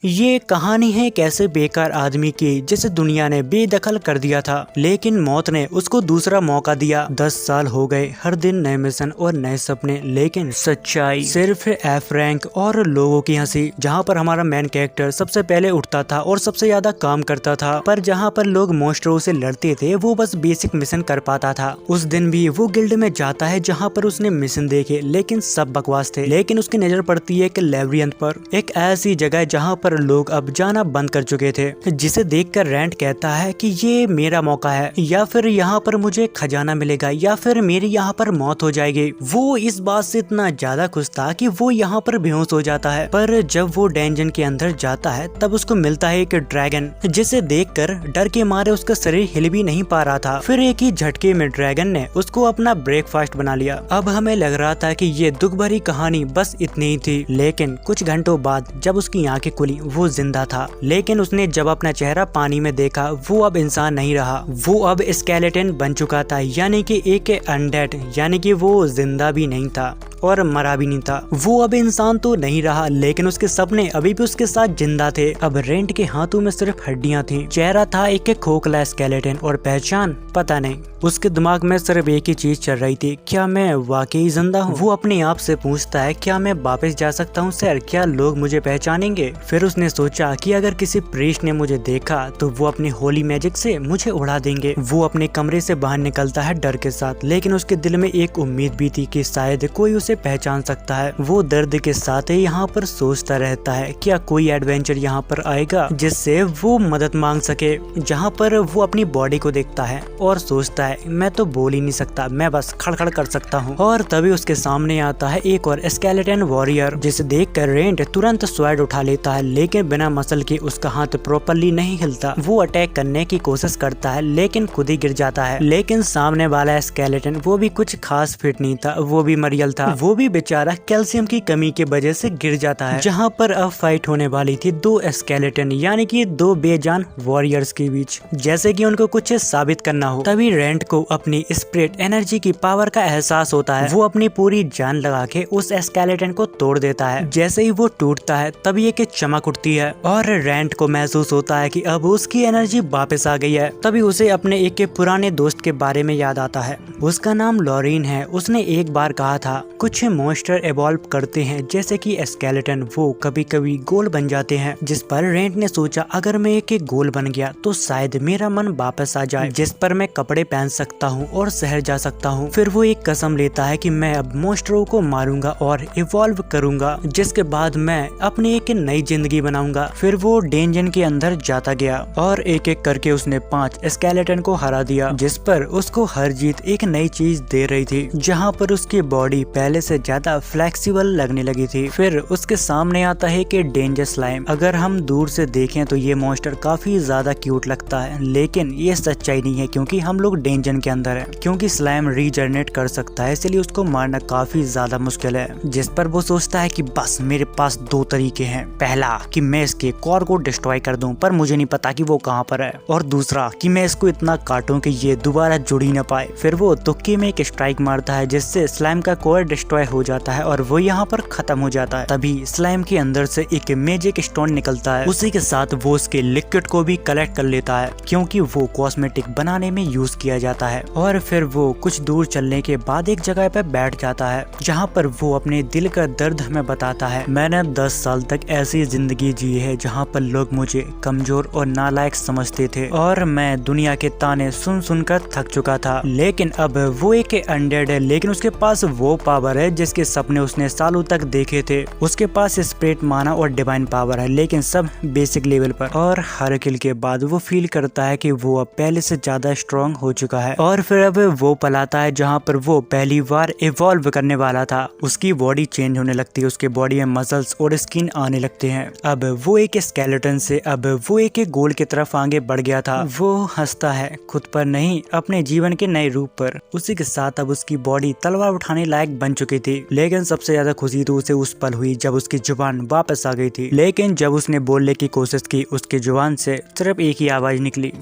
ये कहानी है एक ऐसे बेकार आदमी की जिसे दुनिया ने बेदखल कर दिया था, लेकिन मौत ने उसको दूसरा मौका दिया। 10 साल हो गए, हर दिन नए मिशन और नए सपने, लेकिन सच्चाई सिर्फ एफ रैंक और लोगों की हंसी। जहाँ पर हमारा मेन कैरेक्टर सबसे पहले उठता था और सबसे ज्यादा काम करता था, पर जहाँ पर लोग मॉन्स्टरों से लड़ते थे वो बस बेसिक मिशन कर पाता था। उस दिन भी वो गिल्ड में जाता है जहाँ पर उसने मिशन देखे, लेकिन सब बकवास थे। लेकिन उसकी नजर पड़ती है एक लेब्रियंथ पर, एक ऐसी जगह जहाँ पर लोग अब जाना बंद कर चुके थे, जिसे देखकर रैंट कहता है कि ये मेरा मौका है, या फिर यहाँ पर मुझे खजाना मिलेगा, या फिर मेरी यहाँ पर मौत हो जाएगी। वो इस बात से इतना ज्यादा खुश था कि वो यहाँ पर बेहोश हो जाता है। पर जब वो डंजन के अंदर जाता है तब उसको मिलता है एक ड्रैगन, जिसे देखकर डर के मारे उसका शरीर हिल भी नहीं पा रहा था। फिर एक ही झटके में ड्रैगन ने उसको अपना ब्रेकफास्ट बना लिया। अब हमें लग रहा था कि ये दुख भरी कहानी बस इतनी ही थी, लेकिन कुछ घंटों बाद जब उसकी आंखें खुली वो जिंदा था। लेकिन उसने जब अपना चेहरा पानी में देखा वो अब इंसान नहीं रहा, वो अब स्केलेटन बन चुका था, यानी कि एक अनडेड, यानी कि वो जिंदा भी नहीं था और मरा भी नहीं था। वो अब इंसान तो नहीं रहा, लेकिन उसके सपने अभी भी उसके साथ जिंदा थे। अब रेंट के हाथों में सिर्फ हड्डियां थी, चेहरा था एक खोखला स्केलेटन, और पहचान पता नहीं। उसके दिमाग में सिर्फ एक ही चीज चल रही थी, क्या मैं वाकई जिंदा हूँ? वो अपने आप से पूछता है, क्या मैं वापस जा सकता हूँ सर? क्या लोग मुझे पहचानेंगे? फिर उसने सोचा कि अगर किसी प्रीस्ट ने मुझे देखा तो वो अपनी होली मैजिक से मुझे उड़ा देंगे। वो अपने कमरे से बाहर निकलता है डर के साथ, लेकिन उसके दिल में एक उम्मीद भी थी कि शायद कोई उसे पहचान सकता है। वो दर्द के साथ ही यहाँ पर सोचता रहता है, क्या कोई एडवेंचर यहाँ पर आएगा जिससे वो मदद मांग सके। जहाँ पर वो अपनी बॉडी को देखता है और सोचता है, मैं तो बोल ही नहीं सकता, मैं बस खड़खड़ कर सकता हूँ। और तभी उसके सामने आता है एक और स्केलेटन वॉरियर, जिसे देखकर रेंट तुरंत स्वॉर्ड उठा लेता है, लेकिन बिना मसल के उसका हाथ प्रॉपर्ली नहीं हिलता। वो अटैक करने की कोशिश करता है, लेकिन खुद ही गिर जाता है। लेकिन सामने वाला स्केलेटन वो भी कुछ खास फिट नहीं था, वो भी मरियल था। वो भी बेचारा कैल्शियम की कमी की वजह से गिर जाता है। जहाँ पर अब फाइट होने वाली थी दो स्केलेटन, यानी कि दो बेजान वॉरियर्स के बीच, जैसे कि उनको कुछ साबित करना हो। तभी रेंट को अपनी स्पिरिट एनर्जी की पावर का एहसास होता है। वो अपनी पूरी जान लगा के उस स्केलेटन को तोड़ देता है। जैसे ही वो टूटता है तभी एक चमक उठती है और रेंट को महसूस होता है कि अब उसकी एनर्जी वापस आ गई है। तभी उसे अपने एक पुराने दोस्त के बारे में याद आता है। उसका नाम लॉरीन है। उसने एक बार कहा था, कुछ मॉन्स्टर इवॉल्व करते हैं जैसे कि स्केलेटन, वो कभी कभी गोल बन जाते हैं। जिस पर रेंट ने सोचा, अगर मैं एक गोल बन गया तो शायद मेरा मन वापस आ जाए, जिस पर मैं कपड़े पहन सकता हूँ और शहर जा सकता हूँ। फिर वो एक कसम लेता है कि मैं अब मॉन्स्टरों को मारूंगा और इवॉल्व करूंगा, जिसके बाद मैं अपनी एक नई जिंदगी बनाऊंगा। फिर वो डेंजन के अंदर जाता गया और एक एक करके उसने 5 स्केलेटन को हरा दिया, जिस पर उसको हर जीत एक नई चीज दे रही थी, जहाँ पर उसकी बॉडी पहले से ज्यादा फ्लेक्सिबल लगने लगी थी। फिर उसके सामने आता है कि डेंजर स्लाइम। अगर हम दूर से देखें तो ये मॉन्स्टर काफी ज्यादा क्यूट लगता है, लेकिन ये सच्चाई नहीं है, क्योंकि हम लोग डेंजन के अंदर है। क्योंकि स्लाइम रीजनरेट कर सकता है, इसलिए उसको मारना काफी ज्यादा मुश्किल है। जिस पर वो सोचता है कि बस मेरे पास 2 तरीके हैं, पहला कि मैं इसके कोर को डिस्ट्रॉय कर दूं, पर मुझे नहीं पता कि वो कहाँ पर है, और दूसरा कि मैं इसको इतना काटूं कि ये दोबारा जुड़ ही न पाए। फिर वो तुक्के में एक स्ट्राइक मारता है, जिससे स्लाइम का कोर डिस्ट्रॉय हो जाता है और वो यहाँ पर खत्म हो जाता है। तभी स्लाइम के अंदर से एक मैजिक स्टोन निकलता है। उसी के साथ वो उसके लिक्विड को भी कलेक्ट कर लेता है, क्योंकि वो कॉस्मेटिक बनाने में यूज किया जाता है। और फिर वो कुछ दूर चलने के बाद एक जगह पे बैठ जाता है, जहाँ पर वो अपने दिल का दर्द हमें बताता है। मैंने 10 साल तक ऐसी जिंदगी जी है जहाँ पर लोग मुझे कमजोर और नालायक समझते थे, और मैं दुनिया के ताने सुन सुनकर थक चुका था। लेकिन अब वो एक अनडेड है, लेकिन उसके पास वो पावर है जिसके सपने उसने सालों तक देखे थे। उसके पास स्पिरिट माना और डिवाइन पावर है, लेकिन सब बेसिक लेवल पर। और हर किल के बाद वो फील करता है कि वो अब पहले से ज्यादा स्ट्रॉन्ग हो चुका है। और फिर अब वो पलाता है जहाँ पर वो पहली बार इवॉल्व करने वाला था। उसकी बॉडी चेंज होने लगती है, उसके बॉडी में मसल्स और स्किन आने लगते हैं। अब वो एक स्केलेटन से अब वो एक गोल की तरफ आगे बढ़ गया था। वो हंसता है, खुद पर नहीं, अपने जीवन के नए रूप पर। उसी के साथ अब उसकी बॉडी तलवार उठाने लायक बन चुकी थी। लेकिन सबसे ज्यादा खुशी तो उसे उस पल हुई जब उसकी जुबान वापस आ गई थी। लेकिन जब उसने बोलने की कोशिश की, उसकी जुबान से सिर्फ एक ही आवाज निकली,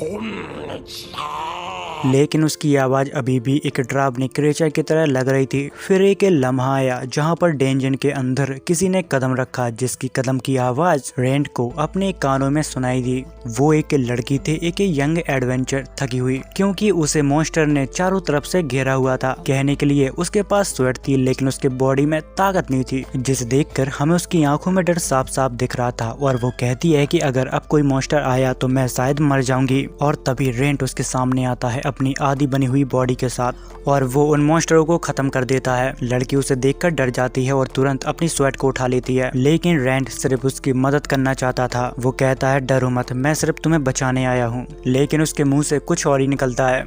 लेकिन उसकी आवाज अभी भी एक डरावनी क्रेचर की तरह लग रही थी। फिर एक लम्हा आया जहाँ पर डेंजन के अंदर किसी ने कदम रखा, जिसकी कदम की आवाज रेंट को अपने कानों में सुनाई दी। वो एक लड़की थी, एक यंग एडवेंचर, थकी हुई क्योंकि उसे मॉन्स्टर ने चारों तरफ से घेरा हुआ था। कहने के लिए उसके पास स्वेट थी, लेकिन उसके बॉडी में ताकत नहीं थी, जिसे देखकर हमें उसकी आंखों में डर साफ साफ दिख रहा था। और वो कहती है कि अगर अब कोई मॉन्स्टर आया तो मैं शायद मर जाऊंगी। और तभी रेंट उसके सामने आता है अपनी आधी बनी हुई बॉडी के साथ, और वो उन मॉन्स्टरों को खत्म कर देता है। लड़की उसे देखकर डर जाती है और तुरंत अपनी स्वेट को उठा लेती है, लेकिन रेंट सिर्फ उसकी मदद करना चाहता था। वो कहता है डरो मत, मैं सिर्फ तुम्हें बचाने आया हूँ। लेकिन उसके मुंह से कुछ और ही निकलता है,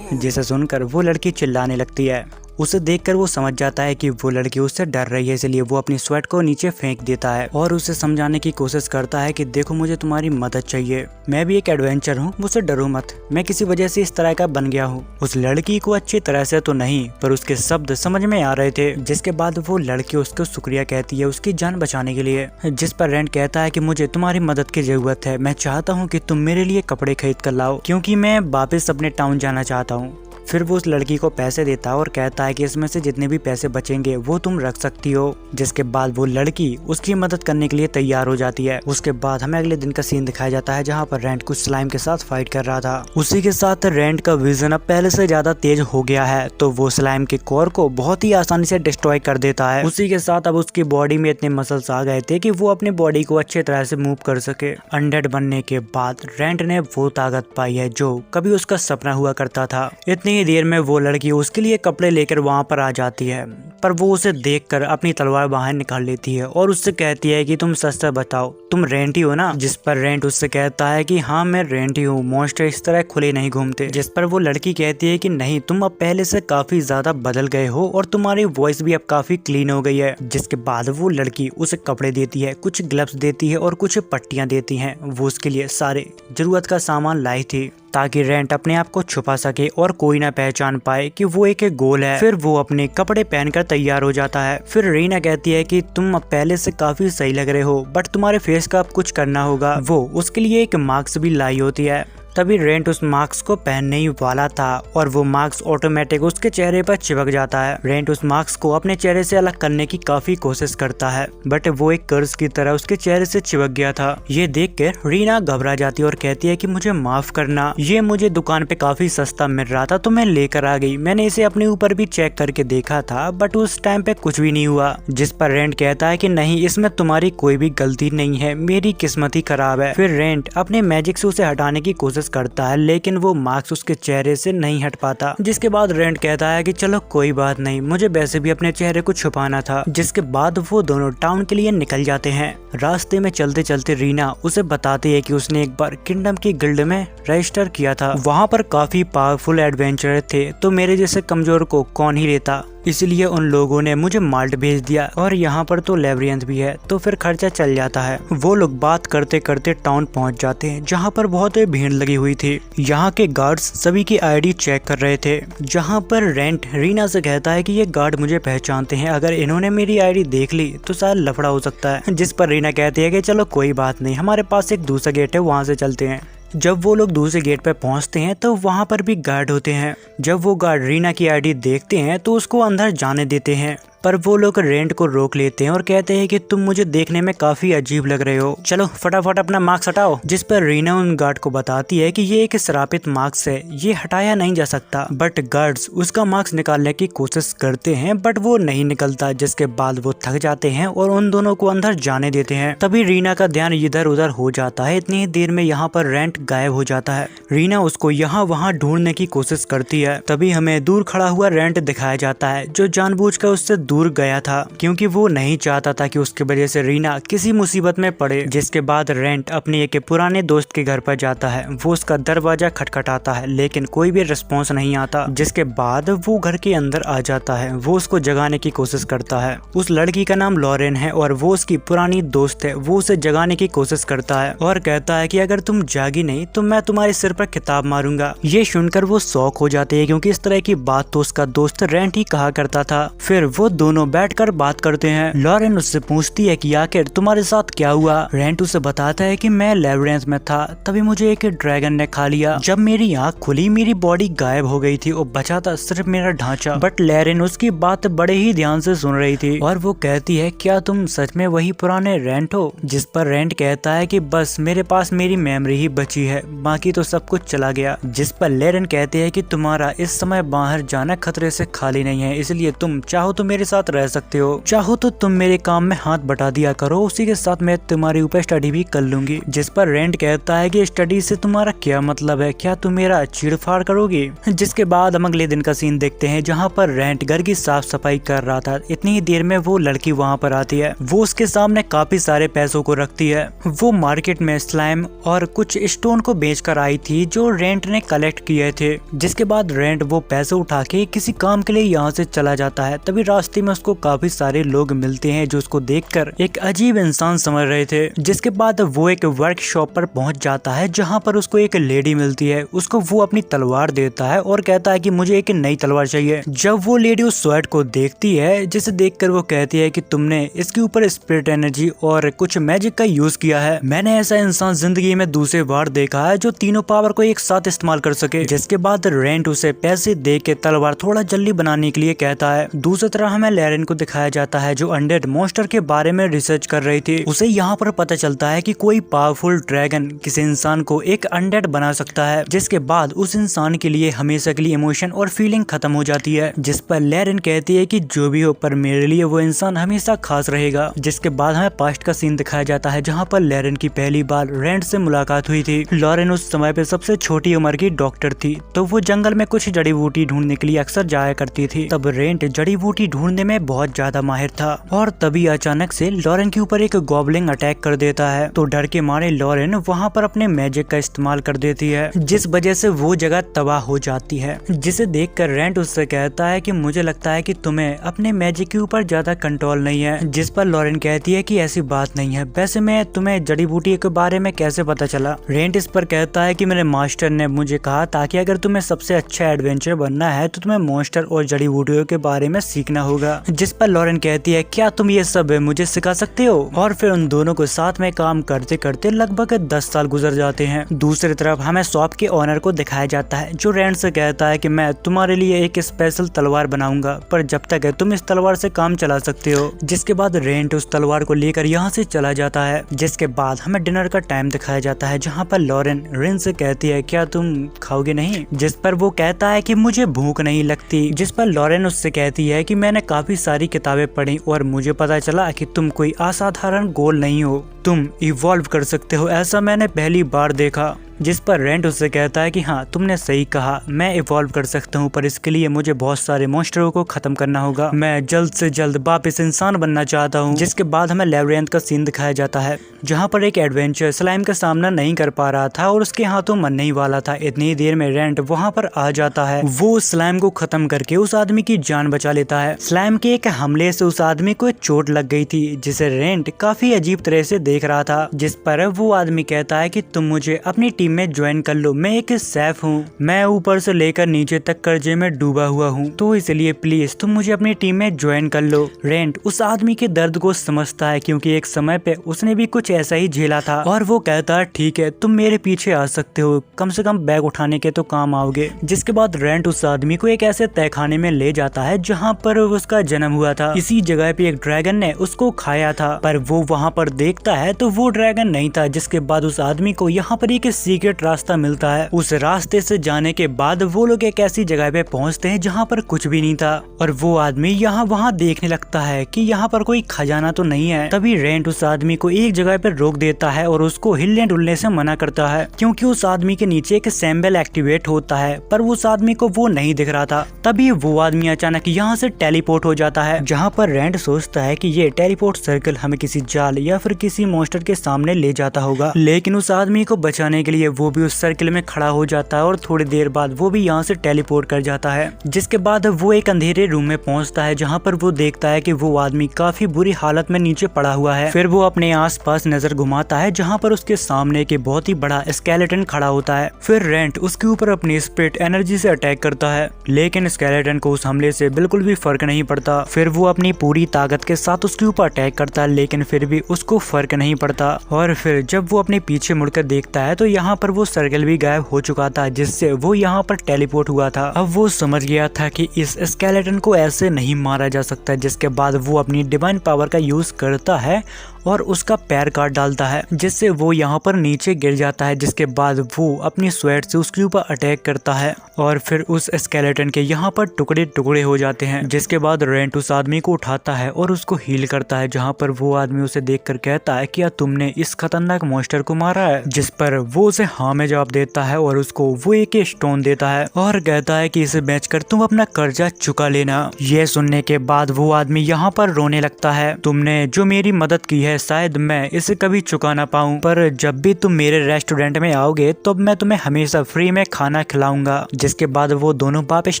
जिसे सुनकर वो लड़की चिल्लाने लगती है। उसे देखकर वो समझ जाता है कि वो लड़की उससे डर रही है, इसलिए वो अपनी स्वेट को नीचे फेंक देता है और उसे समझाने की कोशिश करता है कि देखो मुझे तुम्हारी मदद चाहिए, मैं भी एक एडवेंचर हूँ, मुझसे डरो मत, मैं किसी वजह से इस तरह का बन गया हूँ। उस लड़की को अच्छी तरह से तो नहीं, पर उसके शब्द समझ में आ रहे थे, जिसके बाद वो लड़की उसको शुक्रिया कहती है उसकी जान बचाने के लिए। जिस पर रेंट कहता है कि मुझे तुम्हारी मदद की जरूरत है, मैं चाहता हूँ कि तुम मेरे लिए कपड़े खरीद कर लाओ, क्योंकि मैं वापस अपने टाउन जाना चाहता हूँ। फिर वो उस लड़की को पैसे देता है और कहता है कि इसमें से जितने भी पैसे बचेंगे वो तुम रख सकती हो। जिसके बाद वो लड़की उसकी मदद करने के लिए तैयार हो जाती है। उसके बाद हमें अगले दिन का सीन दिखाया जाता है जहाँ पर रेंट कुछ स्लाइम के साथ फाइट कर रहा था। उसी के साथ रेंट का विजन अब पहले से ज्यादा तेज हो गया है, तो वो स्लाइम के कोर को बहुत ही आसानी से डिस्ट्रॉय कर देता है। उसी के साथ अब उसकी बॉडी में इतने मसल्स आ गए थे कि वो अपनी बॉडी को अच्छे तरह से मूव कर सके। अनडेड बनने के बाद रेंट ने वो ताकत पाई है जो कभी उसका सपना हुआ करता था। इतनी ही देर में वो लड़की उसके लिए कपड़े लेकर वहाँ पर आ जाती है, पर वो उसे देखकर अपनी तलवार बाहर निकाल लेती है और उससे कहती है कि तुम सच सच बताओ, तुम रेंट ही हो ना? जिस पर रेंट उससे कहता है कि हाँ मैं रेंट ही हूँ, मॉन्स्टर इस तरह खुले नहीं घूमते। जिस पर वो लड़की कहती है कि नहीं, तुम अब पहले से काफी ज्यादा बदल गए हो और तुम्हारी वॉइस भी अब काफी क्लीन हो गई है। जिसके बाद वो लड़की उसे कपड़े देती है, कुछ ग्लव्स देती है और कुछ पट्टियां देती है। वो उसके लिए सारे जरूरत का सामान लाई थी ताकि रेंट अपने आप को छुपा सके और कोई ना पहचान पाए कि वो एक गोल है। फिर वो अपने कपड़े पहनकर तैयार हो जाता है। फिर रीना कहती है कि तुम अब पहले से काफी सही लग रहे हो, बट तुम्हारे फेस का अब कुछ करना होगा। वो उसके लिए एक मास्क भी लाई होती है। तभी रेंट उस मास्क को पहनने ही वाला था और वो मास्क ऑटोमेटिक उसके चेहरे पर चिपक जाता है। रेंट उस मास्क को अपने चेहरे से अलग करने की काफी कोशिश करता है, बट वो एक कर्ज की तरह उसके चेहरे से चिपक गया था। ये देखकर रीना घबरा जाती है और कहती है कि मुझे माफ करना, ये मुझे दुकान पे काफी सस्ता मिल रहा था तो मैं लेकर आ गई। मैंने इसे अपने ऊपर भी चेक करके देखा था, बट उस टाइम पे कुछ भी नहीं हुआ। जिस पर रेंट कहता है कि नहीं, इसमें तुम्हारी कोई भी गलती नहीं है, मेरी किस्मत ही खराब है। फिर रेंट अपने मैजिक से उसे हटाने की कोशिश करता है, लेकिन वो मास्क उसके चेहरे से नहीं हट पाता। जिसके बाद रेंट कहता है कि चलो कोई बात नहीं, मुझे वैसे भी अपने चेहरे को छुपाना था। जिसके बाद वो दोनों टाउन के लिए निकल जाते हैं। रास्ते में चलते चलते रीना उसे बताती है कि उसने एक बार किंगडम की गिल्ड में रजिस्टर किया था, वहाँ पर काफी पावरफुल एडवेंचरर थे, तो मेरे जैसे कमजोर को कौन ही लेता, इसलिए उन लोगों ने मुझे माल्ट भेज दिया और यहाँ पर तो लेब्रियंथ भी है, तो फिर खर्चा चल जाता है। वो लोग बात करते करते टाउन पहुँच जाते हैं जहाँ पर बहुत भीड़ लगी हुई थी। यहाँ के गार्ड्स सभी की आईडी चेक कर रहे थे, जहाँ पर रेंट रीना से कहता है कि ये गार्ड मुझे पहचानते हैं, अगर इन्होंने मेरी आईडी देख ली तो शायद लफड़ा हो सकता है। जिस पर रीना कहती है कि चलो कोई बात नहीं, हमारे पास एक दूसरा गेट है, वहाँ से चलते हैं। जब वो लोग दूसरे गेट पर पहुंचते हैं तो वहां पर भी गार्ड होते हैं। जब वो गार्ड रीना की आईडी देखते हैं तो उसको अंदर जाने देते हैं, पर वो लोग रेंट को रोक लेते हैं और कहते हैं कि तुम मुझे देखने में काफी अजीब लग रहे हो, चलो फटाफट अपना मास्क हटाओ। जिस पर रीना उन गार्ड को बताती है कि ये एक श्रापित मास्क है, ये हटाया नहीं जा सकता। बट गार्ड्स उसका मास्क निकालने की कोशिश करते हैं, बट वो नहीं निकलता। जिसके बाद वो थक जाते हैं और उन दोनों को अंदर जाने देते हैं। तभी रीना का ध्यान इधर उधर हो जाता है। इतनी ही देर में यहाँ पर रेंट गायब हो जाता है। रीना उसको यहाँ वहाँ ढूंढने की कोशिश करती है। तभी हमें दूर खड़ा हुआ रेंट दिखाया जाता है, जो जानबूझकर उससे दूर गया था, क्योंकि वो नहीं चाहता था कि उसकी वजह से रीना किसी मुसीबत में पड़े। जिसके बाद रेंट अपने एक पुराने दोस्त के घर पर जाता है। वो उसका दरवाजा खटखटाता है, लेकिन कोई भी रिस्पॉन्स नहीं आता। जिसके बाद वो घर के अंदर आ जाता है। वो उसको जगाने की कोशिश करता है। उस लड़की का नाम लॉरेन है और वो उसकी पुरानी दोस्त है। वो उसे जगाने की कोशिश करता है और कहता है कि अगर तुम जागी नहीं तो मैं तुम्हारे सिर पर किताब मारूंगा। ये सुनकर वो शॉक हो जाते हैं, क्योंकि इस तरह की बात तो उसका दोस्त रेंट ही कहा करता था। फिर वो दोनों बैठकर बात करते हैं। लॉरेन उससे पूछती है कि आखिर तुम्हारे साथ क्या हुआ। रेंट उसे बताता है कि मैं लेबिरिंथ में था, तभी मुझे एक ड्रैगन ने खा लिया। जब मेरी आँख खुली मेरी बॉडी गायब हो गई थी और बचा था सिर्फ मेरा ढांचा। बट लॉरेन उसकी बात बड़े ही ध्यान से सुन रही थी और वो कहती है क्या तुम सच में वही पुराने रेंट हो? जिस पर रेंट कहता है कि बस मेरे पास मेरी मेमोरी ही बची है, बाकी तो सब कुछ चला गया। जिस पर लॉरेन कहते हैं कि तुम्हारा इस समय बाहर जाना खतरे से खाली नहीं है, इसलिए तुम चाहो तो मेरे साथ रह सकते हो, चाहो तो तुम मेरे काम में हाथ बटा दिया करो, उसी के साथ मैं तुम्हारे ऊपर स्टडी भी कर लूंगी। जिस पर रेंट कहता है कि स्टडी से तुम्हारा क्या मतलब है, क्या तुम मेरा चीड़-फाड़ करोगे? जिसके बाद हम अगले दिन का सीन देखते हैं जहाँ पर रेंट घर की साफ सफाई कर रहा था। इतनी ही देर में वो लड़की वहाँ पर आती है। वो उसके सामने काफी सारे पैसों को रखती है। वो मार्केट में स्लाइम और कुछ स्टोन को बेचकर आई थी जो रेंट ने कलेक्ट किए थे। जिसके बाद रेंट वो पैसे उठा के किसी काम के लिए यहाँ से चला जाता है। तभी रास्ते में उसको काफी सारे लोग मिलते हैं जो उसको देखकर एक अजीब इंसान समझ रहे थे। जिसके बाद वो एक वर्कशॉप पर पहुंच जाता है जहाँ पर उसको एक लेडी मिलती है। उसको वो अपनी तलवार देता है और कहता है कि मुझे एक नई तलवार चाहिए। जब वो लेडी उस स्वॉर्ड को देखती है जिसे देखकर वो कहती है कि तुमने इसके ऊपर स्पिरिट एनर्जी और कुछ मैजिक का यूज किया है। मैंने ऐसा इंसान जिंदगी में दूसरी बार देखा है जो तीनों पावर को एक साथ इस्तेमाल कर सके। जिसके बाद रेंट उसे पैसे दे के तलवार थोड़ा जल्दी बनाने के लिए कहता है। दूसरी तरफ हमें लॉरेन को दिखाया जाता है जो अनडेड मॉन्स्टर के बारे में रिसर्च कर रही थी। उसे यहाँ पर पता चलता है कि कोई पावरफुल ड्रैगन किसी इंसान को एक अनडेड बना सकता है, जिसके बाद उस इंसान के लिए हमेशा के लिए इमोशन और फीलिंग खत्म हो जाती है। जिस पर लॉरेन कहती है कि जो भी हो पर मेरे लिए वो इंसान हमेशा खास रहेगा। जिसके बाद हमें पास्ट का सीन दिखाया जाता है जहाँ पर लॉरेन की पहली बार रेंट से मुलाकात हुई थी। लॉरेन उस समय पे सबसे छोटी उम्र की डॉक्टर थी, तो वो जंगल में कुछ जड़ी बूटी ढूंढने के लिए अक्सर जाया करती थी। तब रेंट जड़ी बूटी ढूंढने में बहुत ज्यादा माहिर था और तभी अचानक से लॉरेन के ऊपर एक गॉबलिन अटैक कर देता है। तो डर के मारे लॉरेन वहाँ पर अपने मैजिक का इस्तेमाल कर देती है, जिस वजह से वो जगह तबाह हो जाती है। जिसे देखकर रेंट उससे कहता है कि मुझे लगता है कि तुम्हें अपने मैजिक के ऊपर ज्यादा कंट्रोल नहीं है। जिस पर लॉरेन कहती है कि ऐसी बात नहीं है, वैसे मैं तुम्हें जड़ी बूटी के बारे में कैसे पता चला? रेंट इस पर कहता है कि मेरे मास्टर ने मुझे कहा ताकि अगर तुम्हें सबसे अच्छा एडवेंचर बनना है तो तुम्हें मॉन्स्टर और जड़ी बूटियों के बारे में सीखना होगा। जिस पर लॉरेन कहती है क्या तुम ये सब मुझे सिखा सकते हो? और फिर उन दोनों को साथ में काम करते करते लगभग 10 साल गुजर जाते हैं। दूसरी तरफ हमें शॉप के ओनर को दिखाया जाता है जो रेंट से कहता है कि मैं तुम्हारे लिए एक स्पेशल तलवार बनाऊंगा, पर जब तक तुम इस तलवार से काम चला सकते हो। जिसके बाद रेंट उस तलवार को लेकर यहाँ से चला जाता है। जिसके बाद हमें डिनर का टाइम दिखाया जाता है जहाँ पर लॉरेन रेंट से कहती है क्या तुम खाओगे नहीं? जिस पर वो कहता है कि मुझे भूख नहीं लगती। जिस पर लॉरेन उससे कहती है कि मैंने काफी सारी किताबें पढ़ी और मुझे पता चला कि तुम कोई असाधारण गोल नहीं हो, तुम इवॉल्व कर सकते हो, ऐसा मैंने पहली बार देखा। जिस पर रेंट उससे कहता है कि हाँ तुमने सही कहा, मैं इवॉल्व कर सकता हूँ, पर इसके लिए मुझे बहुत सारे मॉन्स्टरों को खत्म करना होगा। मैं जल्द से जल्द वापस इंसान बनना चाहता हूँ। जिसके बाद हमें लेबिरिंथ का सीन दिखाया जाता है जहाँ पर एक एडवेंचर स्लाइम का सामना नहीं कर पा रहा था और उसके हाथों मरने ही वाला था। इतनी देर में रेंट वहाँ पर आ जाता है। वो स्लाइम को खत्म करके उस आदमी की जान बचा लेता है। स्लाइम के एक हमले से उस आदमी को चोट लग गई थी जिसे रेंट काफी अजीब तरह से देख रहा था। जिस पर वो आदमी कहता है कि तुम मुझे अपनी टीम में ज्वाइन कर लो, मैं एक सैफ हूँ, मैं ऊपर से लेकर नीचे तक कर्जे में डूबा हुआ हूँ, तो इसलिए प्लीज तुम मुझे अपनी टीम में ज्वाइन कर लो। रेंट उस आदमी के दर्द को समझता है क्योंकि एक समय पे उसने भी कुछ ऐसा ही झेला था और वो कहता है ठीक है तुम मेरे पीछे आ सकते हो, कम से कम बैग उठाने के तो काम आओगे। जिसके बाद रेंट उस आदमी को एक ऐसे तहखाने में ले जाता है जहाँ पर उसका जन्म हुआ था। इसी जगह पे एक ड्रैगन ने उसको खाया था, पर वो वहाँ पर देखता है तो वो ड्रैगन नहीं था। जिसके बाद उस आदमी को यहाँ पर एक सीक्रेट रास्ता मिलता है। उस रास्ते से जाने के बाद वो लोग एक ऐसी जगह पे पहुँचते हैं जहाँ पर कुछ भी नहीं था और वो आदमी यहाँ वहाँ देखने लगता है कि यहाँ पर कोई खजाना तो नहीं है। तभी रेंट उस आदमी को एक जगह पर रोक देता है और उसको हिलने डुलने से मना करता है क्योंकि उस आदमी के नीचे एक सैम्बल एक्टिवेट होता है, पर उस आदमी को वो नहीं दिख रहा था। तभी वो आदमी अचानक यहाँ से टेलीपोर्ट हो जाता है जहाँ पर रेंट सोचता है कि ये टेलीपोर्ट सर्कल हमें किसी जाल या फिर किसी मॉन्स्टर के सामने ले जाता होगा, लेकिन उस आदमी को बचाने के लिए इसीलिए वो भी उस सर्किल में खड़ा हो जाता है और थोड़ी देर बाद वो भी यहाँ से टेलीपोर्ट कर जाता है। जिसके बाद वो एक अंधेरे रूम में पहुंचता है जहाँ पर वो देखता है कि वो आदमी काफी बुरी हालत में नीचे पड़ा हुआ है। फिर वो अपने आसपास नजर घुमाता है जहाँ पर उसके सामने एक बहुत ही बड़ा स्केलेटन खड़ा होता है। फिर रेंट उसके ऊपर अपनी स्पिरिट एनर्जी से अटैक करता है, लेकिन स्केलेटन को उस हमले से बिल्कुल भी फर्क नहीं पड़ता। फिर वो अपनी पूरी ताकत के साथ उसके ऊपर अटैक करता है, लेकिन फिर भी उसको फर्क नहीं पड़ता। और फिर जब वो अपने पीछे मुड़कर देखता है तो यहाँ पर वो सर्कल भी गायब हो चुका था जिससे वो यहाँ पर टेलीपोर्ट हुआ था। अब वो समझ गया था कि इस स्केलेटन को ऐसे नहीं मारा जा सकता। जिसके बाद वो अपनी डिवाइन पावर का यूज करता है और उसका पैर काट डालता है जिससे वो यहाँ पर नीचे गिर जाता है। जिसके बाद वो अपनी स्वेट से उसके ऊपर अटैक करता है और फिर उस स्केलेटन के यहाँ पर टुकड़े टुकड़े हो जाते हैं। जिसके बाद रेंट उस आदमी को उठाता है और उसको हील करता है, जहाँ पर वो आदमी उसे देखकर कहता है क्या तुमने इस खतरनाक मॉन्स्टर को मारा है? जिस पर वो उसे हाँ में जवाब देता है और उसको वो एक स्टोन देता है और कहता है कि इसे बेचकर तुम अपना कर्जा चुका लेना। ये सुनने के बाद वो आदमी यहाँ पर रोने लगता है, तुमने जो मेरी मदद की है शायद मैं इसे कभी चुका ना पाऊं, पर जब भी तुम मेरे रेस्टोरेंट में आओगे तो मैं तुम्हें हमेशा फ्री में खाना खिलाऊंगा। जिसके बाद वो दोनों वापस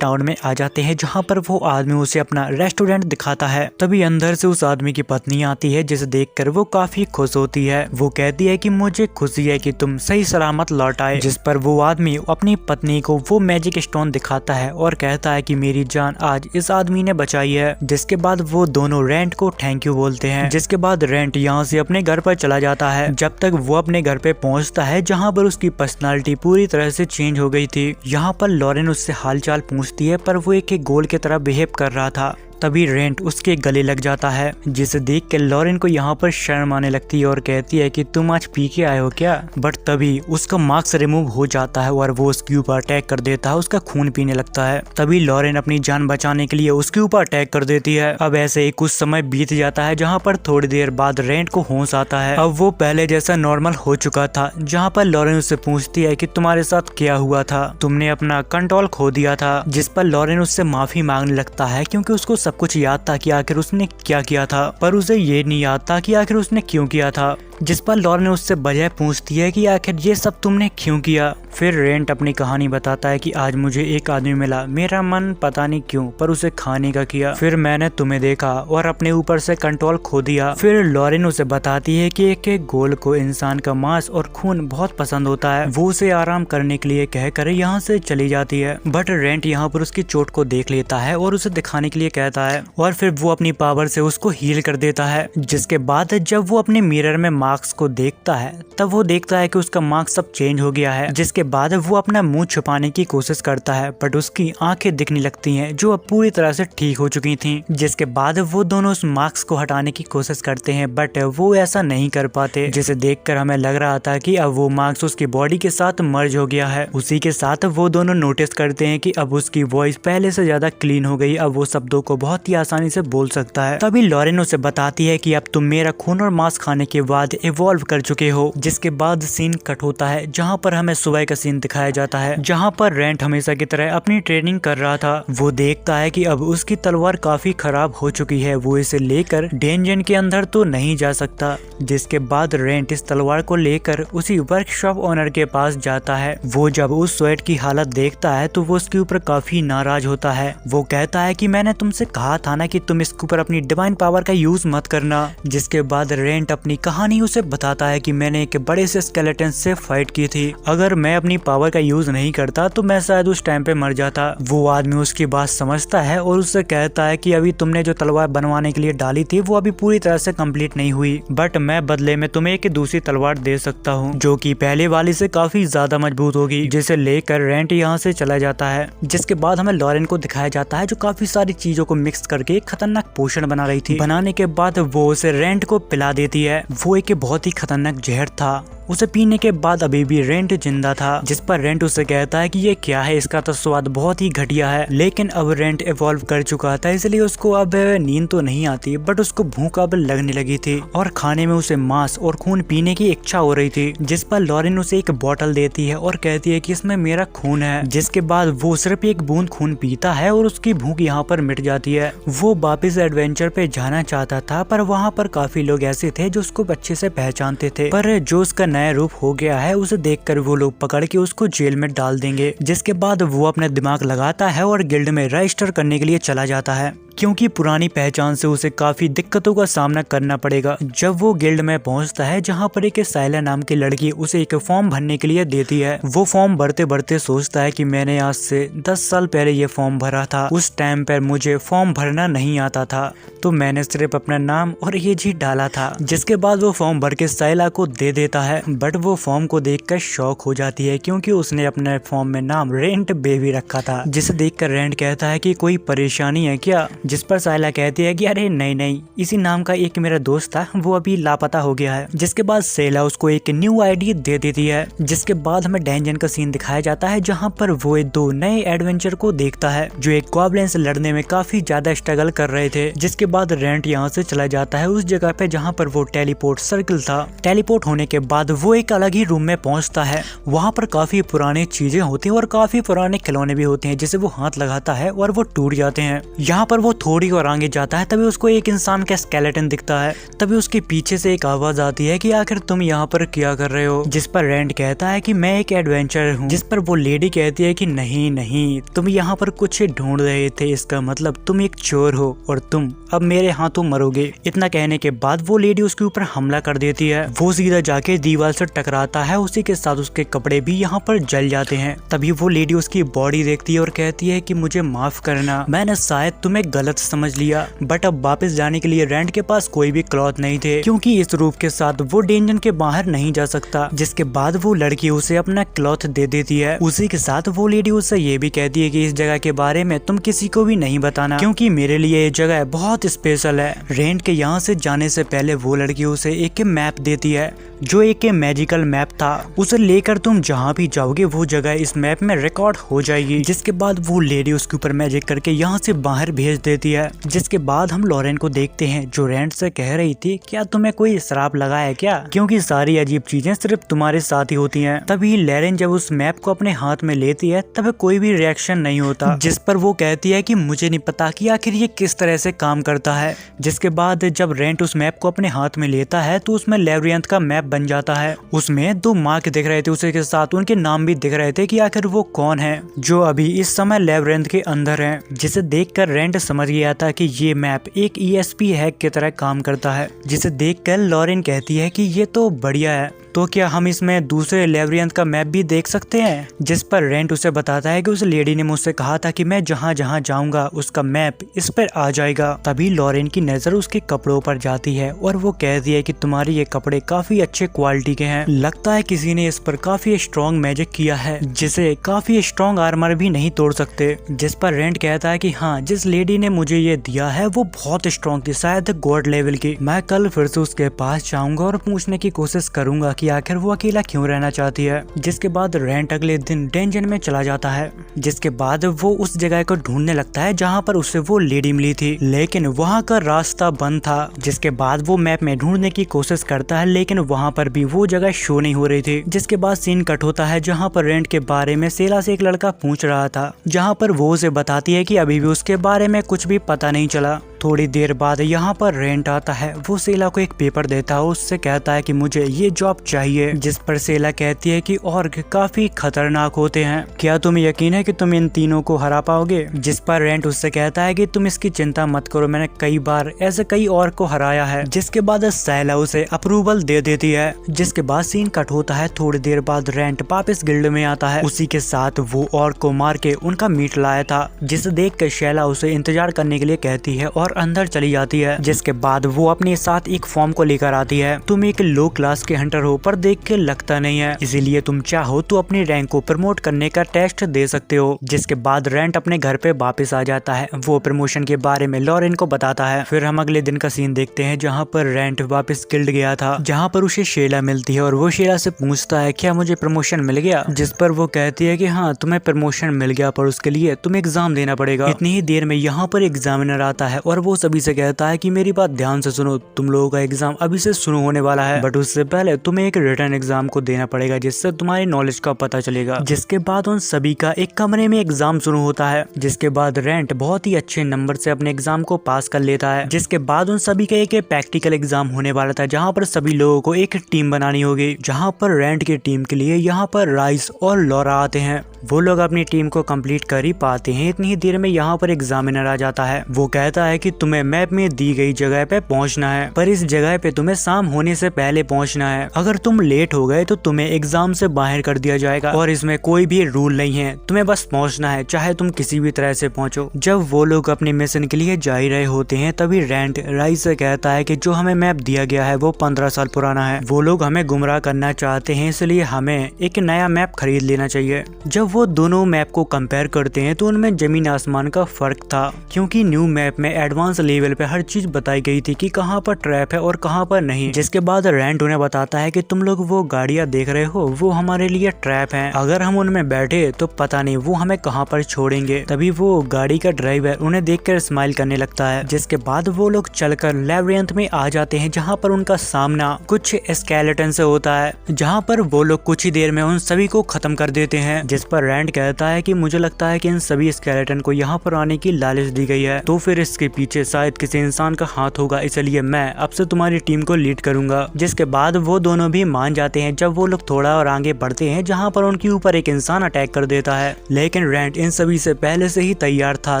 टाउन में आ जाते हैं जहाँ पर वो आदमी उसे अपना रेस्टोरेंट दिखाता है। तभी अंदर से उस आदमी की पत्नी आती है जिसे देखकर वो काफी खुश होती है। वो कहती है कि मुझे खुशी है कि तुम सही सलामत लौट आए। जिस पर वो आदमी अपनी पत्नी को वो मैजिक स्टोन दिखाता है और कहता है कि मेरी जान आज इस आदमी ने बचाई है। जिसके बाद वो दोनों रेंट को थैंक यू बोलते हैं। जिसके बाद रेंट यहाँ से अपने घर पर चला जाता है जब तक वो अपने घर पे पहुँचता है जहाँ पर उसकी पर्सनालिटी पूरी तरह से चेंज हो गई थी। यहाँ पर लॉरेन उससे हालचाल पूछती है पर वो एक गोल की तरह बिहेव कर रहा था। तभी रेंट उसके गले लग जाता है जिसे देख के लॉरेन को यहाँ पर शर्म आने लगती है और कहती है कि तुम आज पी के आए हो क्या? बट तभी उसका मास्क रिमूव हो जाता है और वो उसके ऊपर अटैक कर देता है, उसका खून पीने लगता है। तभी लॉरेन अपनी जान बचाने के लिए उसके ऊपर अटैक कर देती है। अब ऐसे ही कुछ समय बीत जाता है जहाँ पर थोड़ी देर बाद रेंट को होश आता है। अब वो पहले जैसा नॉर्मल हो चुका था, जहाँ पर लॉरेन उससे पूछती है कि तुम्हारे साथ क्या हुआ था, तुमने अपना कंट्रोल खो दिया था। जिस पर लॉरेन उससे माफी मांगने लगता है क्योंकि उसको सब कुछ याद था कि आखिर उसने क्या किया था, पर उसे ये नहीं याद था कि आखिर उसने क्यों किया था। जिस पर लॉरेन उससे वजह पूछती है कि आखिर ये सब तुमने क्यों किया। फिर रेंट अपनी कहानी बताता है कि आज मुझे एक आदमी मिला, मेरा मन पता नहीं क्यों पर उसे खाने का किया, फिर मैंने तुम्हें देखा और अपने ऊपर से कंट्रोल खो दिया। फिर लॉरेन उसे बताती है कि एक गोल को इंसान का मांस और खून बहुत पसंद होता है। वो उसे आराम करने के लिए कहकर यहाँ से चली जाती है। बट रेंट यहाँ पर उसकी चोट को देख लेता है और उसे दिखाने के लिए कहता है और फिर वो अपनी पावर से उसको हील कर देता है। जिसके बाद जब वो अपने मिरर में मार्क्स को देखता है तब वो देखता है कि उसका मार्क्स सब चेंज हो गया है। जिसके बाद वो अपना मुंह छुपाने की कोशिश करता है बट उसकी आंखें दिखने लगती हैं जो अब पूरी तरह से ठीक हो चुकी थीं। जिसके बाद वो दोनों उस मार्क्स को हटाने की कोशिश करते हैं बट वो ऐसा नहीं कर पाते, जिसे देखकर हमें लग रहा था कि अब वो मार्क्स उसकी बॉडी के साथ मर्ज हो गया है। उसी के साथ वो दोनों नोटिस करते हैं कि अब उसकी वॉइस पहले से ज्यादा क्लीन हो गई, अब वो शब्दों को बहुत ही आसानी से बोल सकता है। तभी लॉरेन उसे बताती है कि अब तुम मेरा खून और मांस खाने के बाद इवॉल्व कर चुके हो। जिसके बाद सीन कट होता है जहाँ पर हमें सुबह का सीन दिखाया जाता है जहाँ पर रेंट हमेशा की तरह अपनी ट्रेनिंग कर रहा था। वो देखता है कि अब उसकी तलवार काफी खराब हो चुकी है, वो इसे लेकर डेंजन के अंदर तो नहीं जा सकता। जिसके बाद रेंट इस तलवार को लेकर उसी वर्कशॉप ओनर के पास जाता है। वो जब उस स्वेट की हालत देखता है तो वो उसके ऊपर काफी नाराज होता है। वो कहता है कि मैंने तुमसे कहा था ना कि तुम इसके ऊपर अपनी डिवाइन पावर का यूज मत करना। जिसके बाद रेंट अपनी कहानी उसे बताता है कि मैंने एक बड़े से स्केलेटन से फाइट की थी, अगर मैं अपनी पावर का यूज नहीं करता तो मैं शायद उस टाइम पे मर जाता। वो आदमी उसकी बात समझता है और उससे कहता है कि अभी तुमने जो तलवार बनवाने के लिए डाली थी वो अभी पूरी तरह से कंप्लीट नहीं हुई, बट मैं बदले में तुम्हें एक दूसरी तलवार दे सकता हूँ जो कि पहले वाली से काफी ज्यादा मजबूत होगी। जिसे लेकर रेंट यहाँ से चला जाता है। जिसके बाद हमें लॉरेन को दिखाया जाता है जो काफी सारी चीजों को मिक्स करके एक खतरनाक पोषण बना रही थी। बनाने के बाद वो उसे रेंट को पिला देती है। वो एक बहुत ही खतरनाक जहर था, उसे पीने के बाद अभी भी रेंट जिंदा था। जिस पर रेंट उससे कहता है कि ये क्या है, इसका तो स्वाद बहुत ही घटिया है। लेकिन अब रेंट इवॉल्व कर चुका था इसलिए उसको अब नींद तो नहीं आती बट उसको भूख अब लगने लगी थी और खाने में उसे मांस और खून पीने की इच्छा हो रही थी। जिस पर लॉरेन उसे एक बोतल देती है और कहती है कि इसमें मेरा खून है। जिसके बाद वो सिर्फ एक बूंद खून पीता है और उसकी भूख यहाँ पर मिट जाती है। वो वापिस एडवेंचर पे जाना चाहता था पर वहाँ पर काफी लोग ऐसे थे जो उसको अच्छे से पहचानते थे, पर जो उसका नया नया रूप हो गया है उसे देखकर वो लोग पकड़ के उसको जेल में डाल देंगे। जिसके बाद वो अपना दिमाग लगाता है और गिल्ड में रजिस्टर करने के लिए चला जाता है, क्योंकि पुरानी पहचान से उसे काफी दिक्कतों का सामना करना पड़ेगा। जब वो गिल्ड में पहुंचता है जहां पर एक साइला नाम की लड़की उसे एक फॉर्म भरने के लिए देती है। वो फॉर्म भरते भरते सोचता है कि मैंने आज से 10 साल पहले ये फॉर्म भरा था, उस टाइम पर मुझे फॉर्म भरना नहीं आता था, तो मैंने सिर्फ अपना नाम और एज ही डाला था। जिसके बाद वो फॉर्म भर के साइला को दे देता है, बट वो फॉर्म को देखकर शॉक हो जाती है क्योंकि उसने अपने फॉर्म में नाम रेंट बेबी रखा था। जिसे देखकर रेंट कहता है कि कोई परेशानी है क्या, जिस पर साइला कहती है कि अरे नहीं नहीं, इसी नाम का एक मेरा दोस्त था, वो अभी लापता हो गया है। जिसके बाद साइला उसको एक न्यू आईडी दे देती है। जिसके बाद हमें डंजन का सीन दिखाया जाता है जहां पर वो 2 नए एडवेंचर को देखता है जो एक गॉब्लिन से लड़ने में काफी ज्यादा स्ट्रगल कर रहे थे। जिसके बाद रेंट यहाँ से चला जाता है उस जगह पे जहाँ पर वो टेलीपोर्ट सर्कल था। टेलीपोर्ट होने के बाद वो एक अलग ही रूम में पहुंचता है। वहाँ पर काफी पुरानी चीजें होती हैं और काफी पुराने खिलौने भी होते हैं, जिसे वो हाथ लगाता है और वो टूट जाते हैं। यहाँ पर वो थोड़ी और आगे जाता है, तभी उसको एक इंसान का स्केलेटन दिखता है। तभी उसके पीछे से एक आवाज आती है कि आखिर तुम यहाँ पर क्या कर रहे हो। जिस पर रेंट कहता है कि मैं एक एडवेंचर हूँ। जिस पर वो लेडी कहती है कि नहीं नहीं, तुम यहाँ पर कुछ ढूंढ रहे थे, इसका मतलब तुम एक चोर हो और तुम अब मेरे हाथों मरोगे। इतना कहने के बाद वो लेडी उसके ऊपर हमला कर देती है। वो सीधा जाके दीवार से टकराता है, उसी के साथ उसके कपड़े भी यहाँ पर जल जाते हैं। तभी वो लेडी उसकी बॉडी देखती है और कहती है कि मुझे माफ करना, मैंने शायद तुम्हें गलत समझ लिया। बट अब वापस जाने के लिए रेंट के पास कोई भी क्लॉथ नहीं थे, क्योंकि इस रूप के साथ वो डेंजन के बाहर नहीं जा सकता। जिसके बाद वो लड़की उसे अपना क्लॉथ दे देती है। उसी के साथ वो लेडी उससे ये भी कहती है कि इस जगह के बारे में तुम किसी को भी नहीं बताना, क्योंकि मेरे लिए ये जगह बहुत स्पेशल है। रेंट के यहाँ से जाने से पहले वो लड़की उसे एक मैप देती है जो एक मैजिकल मैप था। उसे लेकर तुम जहाँ भी जाओगे वो जगह इस मैप में रिकॉर्ड हो जाएगी। जिसके बाद वो लेडी उसके ऊपर मैजिक करके यहाँ से बाहर भेज देती है। जिसके बाद हम लॉरेन को देखते हैं जो रेंट से कह रही थी क्या तुम्हें कोई श्राप लगा है क्या, क्योंकि सारी अजीब चीजें सिर्फ तुम्हारे साथ ही होती हैं। तभी लॉरेन जब उस मैप को अपने हाथ में लेती है तब कोई भी रिएक्शन नहीं होता। जिस पर वो कहती है कि मुझे नहीं पता कि आखिर ये किस तरह से काम करता है। जिसके बाद जब रेंट उस मैप को अपने हाथ में लेता है तो उसमें लेब्रियंथ का मैप बन जाता है। उसमें 2 मार्क दिख रहे थे, उसी के साथ उनके नाम भी दिख रहे थे कि आखिर वो कौन है जो अभी इस समय लेब्रियंथ के अंदर है। जिसे देखकर रेंट समझ गया था कि ये मैप एक ESP हैक की तरह काम करता है। जिसे देखकर लॉरेन कहती है कि ये तो बढ़िया है, तो क्या हम इसमें दूसरे लेब्रियंथ का मैप भी देख सकते हैं। जिस पर रेंट उसे बताता है कि उस लेडी ने मुझसे कहा था कि मैं जहाँ जहाँ जाऊंगा उसका मैप इस पर आ जाएगा। तभी लॉरेन की नजर उसके कपड़ों पर जाती है और वो कहती है कि तुम्हारे ये कपड़े काफी अच्छे क्वालिटी के हैं, लगता है किसी ने इस पर काफी स्ट्रॉन्ग मैजिक किया है जिसे काफी स्ट्रॉन्ग आर्मर भी नहीं तोड़ सकते। जिस पर रेंट कहता है कि हाँ, जिस लेडी ने मुझे ये दिया है वो बहुत स्ट्रॉन्ग थी, शायद गॉड लेवल की। मैं कल फिर से उसके पास जाऊंगा और पूछने की कोशिश करूंगा कि आखिर वो अकेला क्यों रहना चाहती है। जिसके बाद रेंट अगले दिन डेंजन में चला जाता है। जिसके बाद वो उस जगह को ढूंढने लगता है जहाँ पर उसे वो लेडी मिली थी, लेकिन वहाँ का रास्ता बंद था। जिसके बाद वो मैप में ढूंढने की कोशिश करता है, लेकिन वहाँ पर भी वो जगह शो नहीं हो रही थी। जिसके बाद सीन कट होता है जहाँ पर रेंट के बारे में सेला से एक लड़का पूछ रहा था, जहाँ पर वो उसे बताती है कि अभी भी उसके बारे में कुछ भी पता नहीं चला। थोड़ी देर बाद यहाँ पर रेंट आता है। वो सेला को एक पेपर देता है, उससे कहता है कि मुझे ये जॉब चाहिए। जिस पर सेला कहती है कि ऑर्ग काफी खतरनाक होते हैं, क्या तुम्हें यकीन है कि तुम इन तीनों को हरा पाओगे। जिस पर रेंट उससे कहता है कि तुम इसकी चिंता मत करो, मैंने कई बार ऐसे कई ऑर्ग को हराया है। जिसके बाद सेला उसे अप्रूवल दे देती है। जिसके बाद सीन कट होता है। थोड़ी देर बाद रेंट वापस गिल्ड में आता है, उसी के साथ वो ऑर्ग को मार के उनका मीट लाया था। जिसे देख कर शैला उसे इंतजार करने के लिए कहती है और अंदर चली जाती है। जिसके बाद वो अपने साथ एक फॉर्म को लेकर आती है। तुम एक लो क्लास के हंटर हो, पर देख के लगता नहीं है, इसीलिए तुम चाहो तो अपनी रैंक को प्रमोट करने का टेस्ट दे सकते हो। जिसके बाद रेंट अपने घर पे वापस आ जाता है। वो प्रमोशन के बारे में लॉरेन को बताता है। फिर हम अगले दिन का सीन देखते हैं जहाँ पर रेंट वापस गिल्ड गया था, जहाँ पर उसे शेला मिलती है और वो शेला से पूछता है क्या मुझे प्रमोशन मिल गया। जिस पर वो कहती है कि हाँ, तुम्हें प्रमोशन मिल गया, पर उसके लिए तुम्हें एग्जाम देना पड़ेगा। इतनी ही देर में यहाँ पर एग्जामिनर आता है और वो सभी से कहता है कि मेरी बात ध्यान से सुनो, तुम लोगों का एग्जाम अभी से शुरू होने वाला है, बट उससे पहले तुम्हें एक रिटर्न एग्जाम को देना पड़ेगा जिससे तुम्हारी नॉलेज का पता चलेगा। जिसके बाद उन सभी का एक कमरे में एग्जाम शुरू होता है। जिसके बाद रेंट बहुत ही अच्छे नंबर से अपने एग्जाम को पास कर लेता है। जिसके बाद उन सभी का एक प्रैक्टिकल एग्जाम होने वाला था जहाँ पर सभी लोगों को एक टीम बनानी होगी। जहाँ पर रेंट की टीम के लिए यहाँ पर राइस और लॉरा आते हैं। वो लोग अपनी टीम को कंप्लीट कर ही पाते हैं। इतनी ही देर में यहाँ पर एग्जामिनर आ जाता है। वो कहता है कि तुम्हें मैप में दी गई जगह पे पहुंचना है, पर इस जगह पे तुम्हें शाम होने से पहले पहुंचना है। अगर तुम लेट हो गए तो तुम्हें एग्जाम से बाहर कर दिया जाएगा और इसमें कोई भी रूल नहीं है, तुम्हें बस पहुंचना है, चाहे तुम किसी भी तरह से पहुंचो। जब वो लोग अपने मिशन के लिए जा ही रहे होते हैं तभी रेंट राइस से कहता है कि जो हमें मैप दिया गया है वो 15 साल पुराना है। वो लोग हमें गुमराह करना चाहते हैं, इसलिए हमें एक नया मैप खरीद लेना चाहिए। जब वो दोनों मैप को कंपेयर करते हैं तो उनमें जमीन आसमान का फर्क था, क्योंकि न्यू मैप में एडवांस लेवल पे हर चीज बताई गई थी कि कहाँ पर ट्रैप है और कहाँ पर नहीं। जिसके बाद रेंट उन्हें बताता है कि तुम लोग वो गाड़ियाँ देख रहे हो वो हमारे लिए ट्रैप है, अगर हम उनमें बैठे तो पता नहीं वो हमें कहाँ पर छोड़ेंगे। तभी वो गाड़ी का ड्राइवर उन्हें देखकर स्माइल करने लगता है। जिसके बाद वो लोग चलकर लैबिरिंथ में आ जाते हैं जहाँ पर उनका सामना कुछ स्केलेटन से होता है, जहाँ पर वो लोग कुछ ही देर में उन सभी को खत्म कर देते हैं। जिस पर रेंट कहता है कि मुझे लगता है कि इन सभी स्केलेटन को यहाँ पर आने की लालच दी गई है, तो फिर इसके पीछे शायद किसी इंसान का हाथ होगा, इसलिए मैं अब से तुम्हारी टीम को लीड करूंगा। जिसके बाद वो दोनों भी मान जाते हैं। जब वो लोग थोड़ा और आगे बढ़ते हैं जहाँ पर उनके ऊपर एक इंसान अटैक कर देता है, लेकिन रेंट इन सभी से पहले से ही तैयार था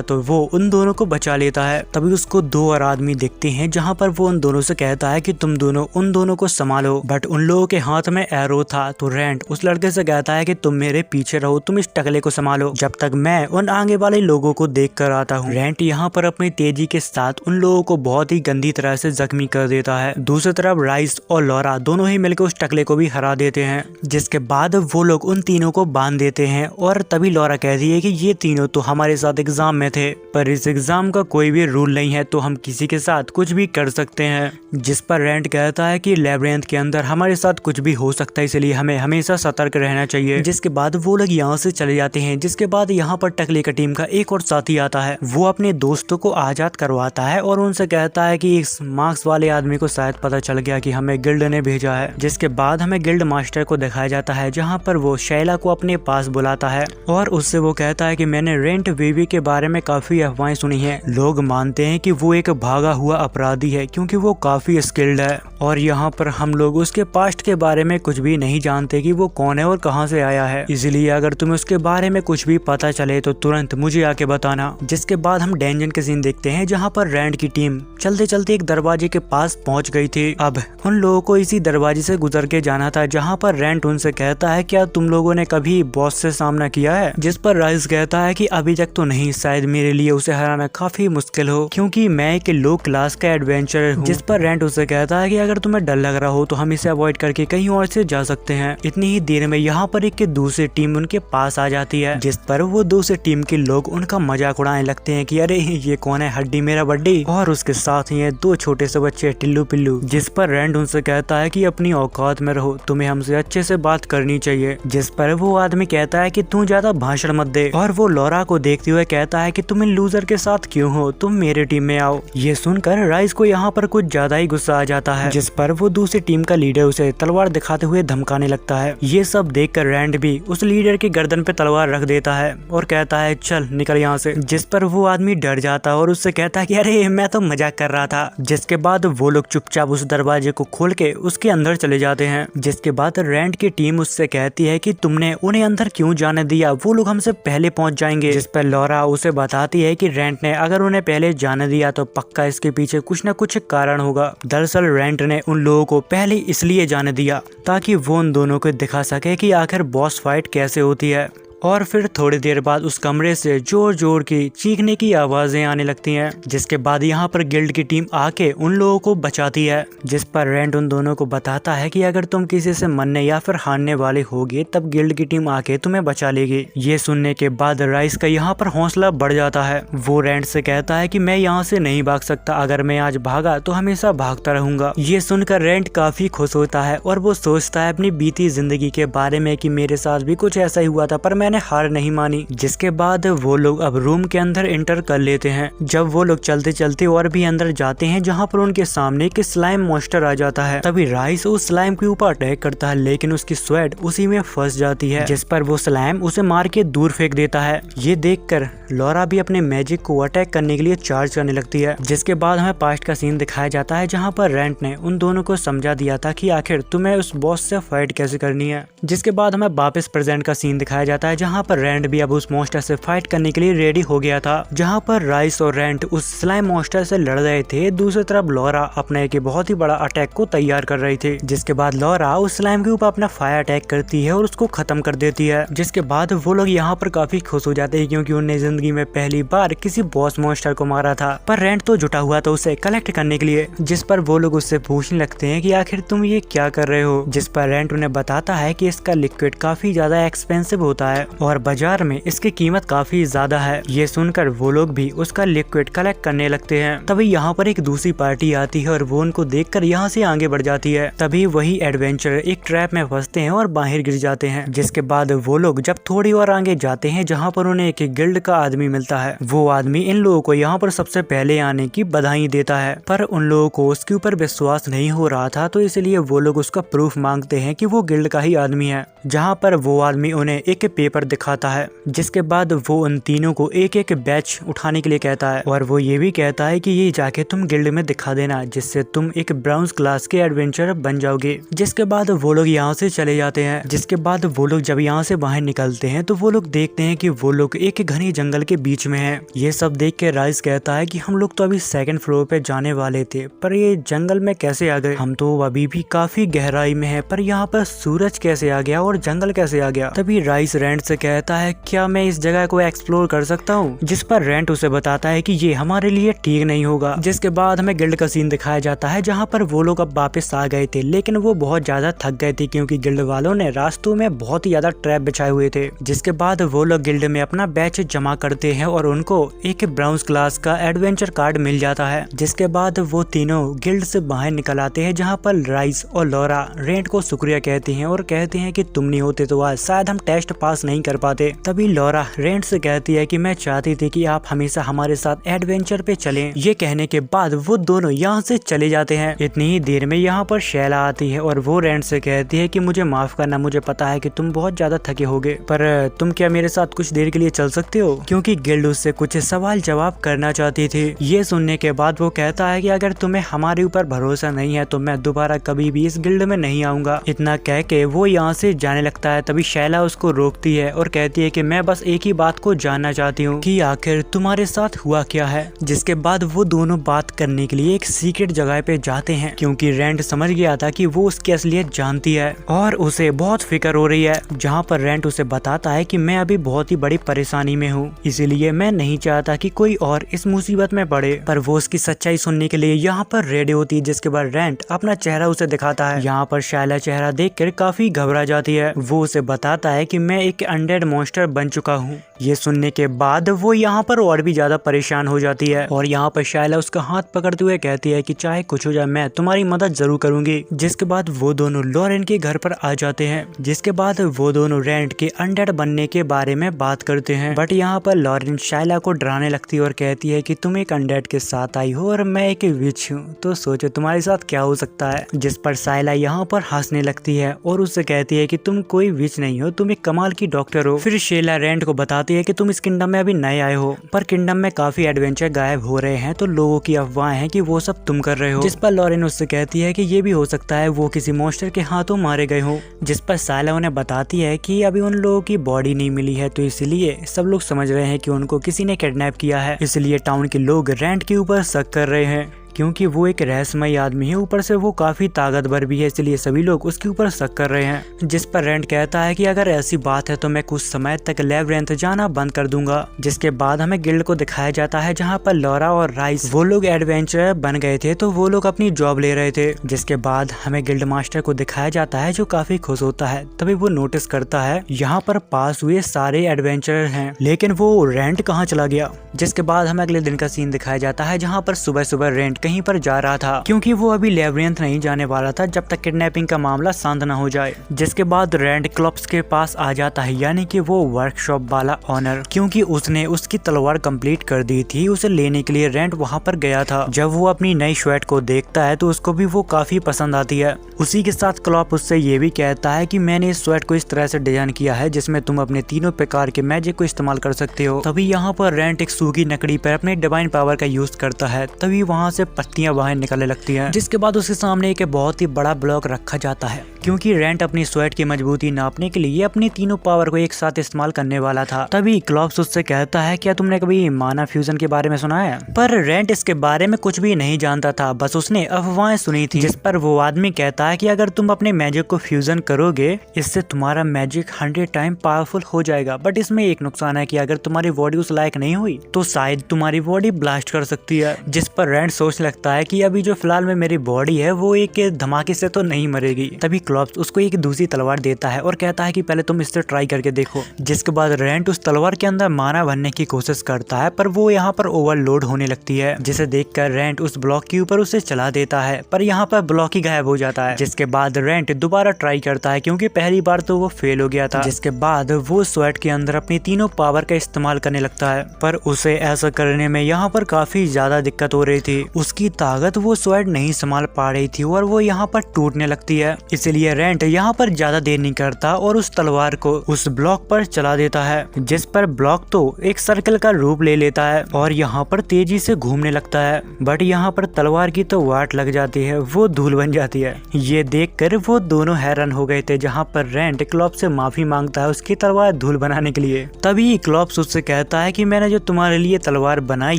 तो वो उन दोनों को बचा लेता है। तभी उसको दो और आदमी दिखते हैं जहाँ पर वो उन दोनों से कहता है कि तुम दोनों उन दोनों को संभालो, बट उन लोगों के हाथ में एरो था। तो रेंट उस लड़के से कहता है कि तुम मेरे पीछे रहो, तुम इस टकले को संभालो जब तक मैं उन आगे वाले लोगों को देख कर आता हूँ। रेंट यहाँ पर अपनी तेजी के साथ उन लोगों को बहुत ही गंदी तरह से जख्मी कर देता है। दूसरी तरफ राइस और लॉरा दोनों ही मिलकर उस टकले को भी हरा देते हैं। जिसके बाद वो लोग उन तीनों को बांध देते हैं और तभी लॉरा कहती है कि ये तीनों तो हमारे साथ एग्जाम में थे, पर इस एग्जाम का कोई भी रूल नहीं है तो हम किसी के साथ कुछ भी कर सकते हैं। जिस पर रेंट कहता है कि लैबिरिंथ के अंदर हमारे साथ कुछ भी हो सकता है, इसलिए हमें हमेशा सतर्क रहना चाहिए। जिसके बाद वो लोग यहाँ से चले जाते हैं। जिसके बाद यहाँ पर टकले का टीम का एक और साथी आता है। वो अपने दोस्तों को आजाद करवाता है और उनसे कहता है कि इस मार्क्स वाले आदमी को शायद पता चल गया कि हमें गिल्ड ने भेजा है। जिसके बाद हमें गिल्ड मास्टर को दिखाया जाता है जहाँ पर वो शैला को अपने पास बुलाता है और उससे वो कहता है कि मैंने रेंट बेबी के बारे में काफी अफवाहें सुनी है। लोग मानते हैं कि वो एक भागा हुआ अपराधी है क्योंकि वो काफी स्किल्ड है, और यहाँ पर हम लोग उसके पास्ट के बारे में कुछ भी नहीं जानते कि वो कौन है और कहाँ से आया है। इसलिए अगर तुम्हें उसके बारे में कुछ भी पता चले तो तुरंत मुझे आके बताना। जिसके बाद हम डेंजन के सीन देखते हैं जहाँ पर रेंट की टीम चलते चलते एक दरवाजे के पास पहुँच गई थी। अब उन लोगों को इसी दरवाजे से गुजर के जाना था, जहाँ पर रेंट उनसे कहता है क्या तुम लोगों ने कभी बॉस से सामना किया है। जिस पर राइस कहता है कि अभी तक तो नहीं, शायद मेरे लिए उसे हराना काफी मुश्किल हो क्योंकि मैं एक लो क्लास का एडवेंचरर हूँ। जिस पर रेंट उसे कहता है कि अगर तुम्हें डर लग रहा हो तो हम इसे अवॉइड करके कहीं और से जा सकते हैं। इतनी ही देर में यहाँ पर एक दूसरी टीम उनके पास आ जाती है, जिस पर वो दूसरी टीम के लोग उनका मजाक उड़ाने लगते हैं कि अरे ये कौन है, हड्डी मेरा बड्डी, और उसके साथ ही दो छोटे से बच्चे टिल्लू पिल्लू। जिस पर रेंट उनसे कहता है कि अपनी औकात में रहो, तुम्हें हमसे अच्छे से बात करनी चाहिए। जिस पर वो आदमी कहता है कि तू ज्यादा भाषण मत दे, और वो लॉरा को देखते हुए कहता है कि तुम इन लूजर के साथ क्यों हो, तुम मेरे टीम में आओ। ये सुनकर राइस को यहाँ पर कुछ ज्यादा ही गुस्सा आ जाता है, जिस पर वो दूसरी टीम का लीडर उसे तलवार दिखाते हुए धमकाने लगता है। ये सब देखकर रेंट भी उस लीडर की गर्दन पे तलवार रख देता है और कहता है चल निकल यहाँ से। जिस पर वो आदमी डर जाता है और उससे कहता है कि अरे मैं तो मजाक कर रहा था। जिसके बाद वो लोग चुपचाप उस दरवाजे को खोल के उसके अंदर चले जाते हैं। जिसके बाद रेंट की टीम उससे कहती है कि तुमने उन्हें अंदर क्यों जाने दिया, वो लोग हमसे पहले पहुंच जाएंगे। जिस पर लॉरा उसे बताती है कि रेंट ने अगर उन्हें पहले जाने दिया तो पक्का इसके पीछे कुछ न कुछ कारण होगा। दरअसल रेंट ने उन लोगों को पहले इसलिए जाने दिया ताकि वो उन दोनों को दिखा सके कि आखिर बॉस फाइट कैसे होती है। और फिर थोड़ी देर बाद उस कमरे से जोर जोर की चीखने की आवाजें आने लगती हैं। जिसके बाद यहाँ पर गिल्ड की टीम आके उन लोगों को बचाती है। जिस पर रेंट उन दोनों को बताता है कि अगर तुम किसी से मरने या फिर हारने वाले होगे तब गिल्ड की टीम आके तुम्हें बचा लेगी। ये सुनने के बाद राइस का यहाँ पर हौसला बढ़ जाता है। वो रेंट से कहता है कि मैं यहाँ से नहीं भाग सकता, अगर मैं आज भागा तो हमेशा भागता रहूंगा। ये सुनकर रेंट काफी खुश होता है और वो सोचता है अपनी बीती जिंदगी के बारे में कि मेरे साथ भी कुछ ऐसा ही हुआ था, पर मैंने मैंने हार नहीं मानी। जिसके बाद वो लोग अब रूम के अंदर एंटर कर लेते हैं। जब वो लोग चलते चलते और भी अंदर जाते हैं जहाँ पर उनके सामने एक स्लाइम मॉन्स्टर आ जाता है। तभी राइस उस स्लाइम के ऊपर अटैक करता है, लेकिन उसकी स्वेट उसी में फंस जाती है, जिस पर वो स्लाइम उसे मार के दूर फेंक देता है। ये देखकर लॉरा भी अपने मैजिक को अटैक करने के लिए चार्ज करने लगती है। जिसके बाद हमें पास्ट का सीन दिखाया जाता है जहाँ पर रेंट ने उन दोनों को समझा दिया था कि आखिर तुम्हें उस बॉस से फाइट कैसे करनी है। जिसके बाद हमें वापस प्रेजेंट का सीन दिखाया जाता है जहाँ पर रेंट भी अब उस मॉन्स्टर से फाइट करने के लिए रेडी हो गया था। जहाँ पर राइस और रेंट उस स्लाइम मॉन्स्टर से लड़ रहे थे, दूसरी तरफ लॉरा अपने एक बहुत ही बड़ा अटैक को तैयार कर रही थी। जिसके बाद लॉरा उस स्लाइम के ऊपर अपना फायर अटैक करती है और उसको खत्म कर देती है। जिसके बाद वो लोग यहाँ पर काफी खुश हो जाते हैं क्योंकि उन्हें जिंदगी में पहली बार किसी बॉस मॉन्स्टर को मारा था। पर रेंट तो जुटा हुआ था उसे कलेक्ट करने के लिए, जिस पर वो लोग उससे पूछने लगते हैं कि आखिर तुम ये क्या कर रहे हो। जिस पर रेंट उन्हें बताता है कि इसका लिक्विड काफी ज्यादा एक्सपेंसिव होता है और बाजार में इसकी कीमत काफी ज्यादा है। ये सुनकर वो लोग भी उसका लिक्विड कलेक्ट करने लगते हैं। तभी यहाँ पर एक दूसरी पार्टी आती है और वो उनको देखकर यहाँ से आगे बढ़ जाती है। तभी वही एडवेंचर एक ट्रैप में फंसते हैं और बाहर गिर जाते हैं। जिसके बाद वो लोग जब थोड़ी और आगे जाते हैं जहाँ पर उन्हें एक गिल्ड का आदमी मिलता है। वो आदमी इन लोगों को यहाँ पर सबसे पहले आने की बधाई देता है, पर उन लोगों को उसके ऊपर विश्वास नहीं हो रहा था, तो इसलिए वो लोग उसका प्रूफ मांगते हैं कि वो गिल्ड का ही आदमी है। जहाँ पर वो आदमी उन्हें एक पेपर दिखाता है। जिसके बाद वो उन तीनों को एक एक बैच उठाने के लिए कहता है और वो ये भी कहता है कि ये जाके तुम गिल्ड में दिखा देना, जिससे तुम एक ब्राउन्स क्लास के एडवेंचर बन जाओगे। जिसके बाद वो लोग यहाँ से चले जाते हैं। जिसके बाद वो लोग जब यहाँ से बाहर निकलते हैं तो वो लोग देखते हैं कि वो लोग एक घने जंगल के बीच में हैं। ये सब देख के राइस कहता है कि हम लोग तो अभी सेकंड फ्लोर पे जाने वाले थे, पर ये जंगल में कैसे आ गए? हम तो अभी भी काफी गहराई में है, पर यहाँ पर सूरज कैसे आ गया और जंगल कैसे आ गया? तभी राइस रेंट से कहता है क्या मैं इस जगह को एक्सप्लोर कर सकता हूँ? जिस पर रेंट उसे बताता है कि ये हमारे लिए ठीक नहीं होगा। जिसके बाद हमें गिल्ड का सीन दिखाया जाता है जहाँ पर वो लोग अब वापस आ गए थे, लेकिन वो बहुत ज्यादा थक गए थे क्योंकि गिल्ड वालों ने रास्तों में बहुत ही ज्यादा ट्रैप बिछाए हुए थे। जिसके बाद वो लोग गिल्ड में अपना बैच जमा करते हैं और उनको एक ब्राउन्स क्लास का एडवेंचर कार्ड मिल जाता है। जिसके बाद वो तीनों गिल्ड से बाहर निकल आते हैं जहाँ पर राइस और लॉरा रेंट को शुक्रिया कहते हैं और कहते हैं कि तुम नहीं होते तो आज शायद हम टेस्ट पास नहीं कर पाते। तभी लॉरा रेंट से कहती है कि मैं चाहती थी कि आप हमेशा हमारे साथ एडवेंचर पे चलें। ये कहने के बाद वो दोनों यहाँ से चले जाते हैं। इतनी ही देर में यहाँ पर शैला आती है और वो रेंट से कहती है कि मुझे माफ करना, मुझे पता है कि तुम बहुत ज्यादा थके होगे, पर तुम क्या मेरे साथ कुछ देर के लिए चल सकते हो? क्योंकि गिल्ड उससे कुछ सवाल जवाब करना चाहती थी। ये सुनने के बाद वो कहता है कि अगर तुम्हें हमारे ऊपर भरोसा नहीं है तो मैं दोबारा कभी भी इस गिल्ड में नहीं आऊंगा। इतना कह के वो यहाँ से जाने लगता है। तभी शैला उसको रोकती है और कहती है कि मैं बस एक ही बात को जानना चाहती हूँ कि आखिर तुम्हारे साथ हुआ क्या है। जिसके बाद वो दोनों बात करने के लिए एक सीक्रेट जगह पे जाते हैं क्योंकि रेंट समझ गया था कि वो उसकी असलियत जानती है और उसे बहुत फिक्र हो रही है। जहाँ पर रेंट उसे बताता है कि मैं अभी बहुत ही बड़ी परेशानी में हूँ, इसीलिए मैं नहीं चाहता कि कोई और इस मुसीबत में पड़े। पर वो उसकी सच्चाई सुनने के लिए यहाँ पर रेडी होती है। जिसके बाद रेंट अपना चेहरा उसे दिखाता है। यहाँ पर शैला चेहरा देखकर काफी घबरा जाती है। वो उसे बताता है कि मैं एक अनडेड मॉन्स्टर बन चुका हूँ। ये सुनने के बाद वो यहाँ पर और भी ज्यादा परेशान हो जाती है और यहाँ पर शैला उसका हाथ पकड़ते हुए कहती है कि चाहे कुछ हो जाए मैं तुम्हारी मदद जरूर करूंगी। जिसके बाद वो दोनों लॉरेन के घर पर आ जाते हैं। जिसके बाद वो दोनों रेंट के अनडेड बनने के बारे में बात करते हैं, बट यहाँ पर लॉरेन शैला को डराने लगती है और कहती है कि तुम एक अनडेड के साथ आई हो और मैं एक विच हूँ, तो सोचो तुम्हारे साथ क्या हो सकता है। जिस पर शैला यहाँ पर हंसने लगती है और उससे कहती है कि तुम कोई विच नहीं हो, तुम एक कमाल की डॉक्टर हो। फिर शैला रेंट को बताती है कि तुम इस किंगडम में अभी नए आए हो, पर किंगडम में काफी एडवेंचर गायब हो रहे हैं, तो लोगों की अफवाह है कि वो सब तुम कर रहे हो। जिस पर लॉरेन उससे कहती है कि ये भी हो सकता है वो किसी मॉन्स्टर के हाथों मारे गए हो। जिस पर शैला उन्हें बताती है कि अभी उन लोगों की बॉडी नहीं मिली है, तो इसलिए सब लोग समझ रहे हैं कि उनको किसी ने किडनैप किया है। इसलिए टाउन के लोग रेंट के ऊपर शक कर रहे हैं क्योंकि वो एक रहस्यमय आदमी है, ऊपर से वो काफी ताकतवर भी है, इसलिए सभी लोग उसके ऊपर शक कर रहे हैं। जिस पर रेंट कहता है कि अगर ऐसी बात है तो मैं कुछ समय तक लेबरिंथ जाना बंद कर दूंगा। जिसके बाद हमें गिल्ड को दिखाया जाता है जहाँ पर लॉरा और राइस वो लोग एडवेंचरर बन गए थे, तो वो लोग अपनी जॉब ले रहे थे। जिसके बाद हमें गिल्ड मास्टर को दिखाया जाता है जो काफी खुश होता है। तभी वो नोटिस करता है यहाँ पर पास हुए सारे एडवेंचरर हैं, लेकिन वो रेंट कहाँ चला गया। जिसके बाद हमें अगले दिन का सीन दिखाया जाता है जहाँ पर सुबह सुबह रेंट कहीं पर जा रहा था, क्योंकि वो अभी लेबिरिंथ नहीं जाने वाला था जब तक किडनैपिंग का मामला शांत न हो जाए। जिसके बाद रैंड क्लॉप्स के पास आ जाता है, यानी कि वो वर्कशॉप वाला ऑनर, क्योंकि उसने उसकी तलवार कंप्लीट कर दी थी। उसे लेने के लिए रैंड वहां पर गया था। जब वो अपनी नई स्वेट को देखता है तो उसको भी वो काफी पसंद आती है। उसी के साथ क्लॉप उससे ये भी कहता है कि मैंने इस स्वेट को इस तरह से डिजाइन किया है जिसमें तुम अपने तीनों प्रकार के मैजिक को इस्तेमाल कर सकते हो। तभी यहाँ पर रैंड एक सूखी लकड़ी पर अपने डिवाइन पावर का यूज करता है। तभी वहाँ से पत्तियां बाहर निकलने लगती हैं। जिसके बाद उसके सामने एक बहुत ही बड़ा ब्लॉक रखा जाता है, क्योंकि रैंड अपनी स्वेट की मजबूती नापने के लिए अपनी तीनों पावर को एक साथ इस्तेमाल करने वाला था। तभी क्लॉप्स उससे कहता है, क्या तुमने कभी माना फ्यूजन के बारे में सुना है? पर रैंड इसके बारे में कुछ भी नहीं जानता था, बस उसने अफवाहें सुनी थी। जिस पर वो आदमी कहता है कि अगर तुम अपने मैजिक को फ्यूजन करोगे इससे तुम्हारा मैजिक 100 टाइम पावरफुल हो जाएगा, बट इसमें एक नुकसान है कि अगर तुम्हारी बॉडी उस लायक नहीं हुई तो शायद तुम्हारी बॉडी ब्लास्ट कर सकती है। जिस पर रैंड सोच लगता है कि अभी जो फिलहाल में मेरी बॉडी है वो एक धमाके से तो नहीं मरेगी। तभी क्लॉप्स उसको एक दूसरी तलवार देता है और कहता है कि पहले तुम इससे ट्राई करके देखो। जिसके बाद रैंड उस तलवार के अंदर माना बनने की कोशिश करता है, पर वो यहाँ पर ओवरलोड होने लगती है। जिसे देखकर रैंड उस ब्लॉक के ऊपर उसे चला देता है, पर यहाँ पर ब्लॉक ही गायब हो जाता है। जिसके बाद रैंड दोबारा ट्राई करता है, क्योंकि पहली बार तो वो फेल हो गया था। जिसके बाद वो स्वेट के अंदर अपनी तीनों पावर का इस्तेमाल करने लगता है, पर उसे ऐसा करने में यहाँ पर काफी ज्यादा दिक्कत हो रही थी। उसकी ताकत वो स्वेट नहीं संभाल पा रही थी और वो यहाँ पर टूटने लगती है। इसलिए रैंड यहाँ पर ज्यादा देर नहीं करता और उस तलवार को उस ब्लॉक पर चला देता है। जिस पर ब्लॉक तो एक सर्कल का रूप ले लेता है और यहाँ पर तेजी से घूमने लगता है, बट यहाँ पर तलवार की तो वाट लग जाती है, वो धूल बन जाती है। ये देखकर वो दोनों हैरान हो गए थे। जहाँ पर रैंड क्लॉप्स से माफी मांगता है उसकी तलवार धूल बनाने के लिए। तभी क्लॉप्स उससे कहता है कि मैंने जो तुम्हारे लिए तलवार बनाई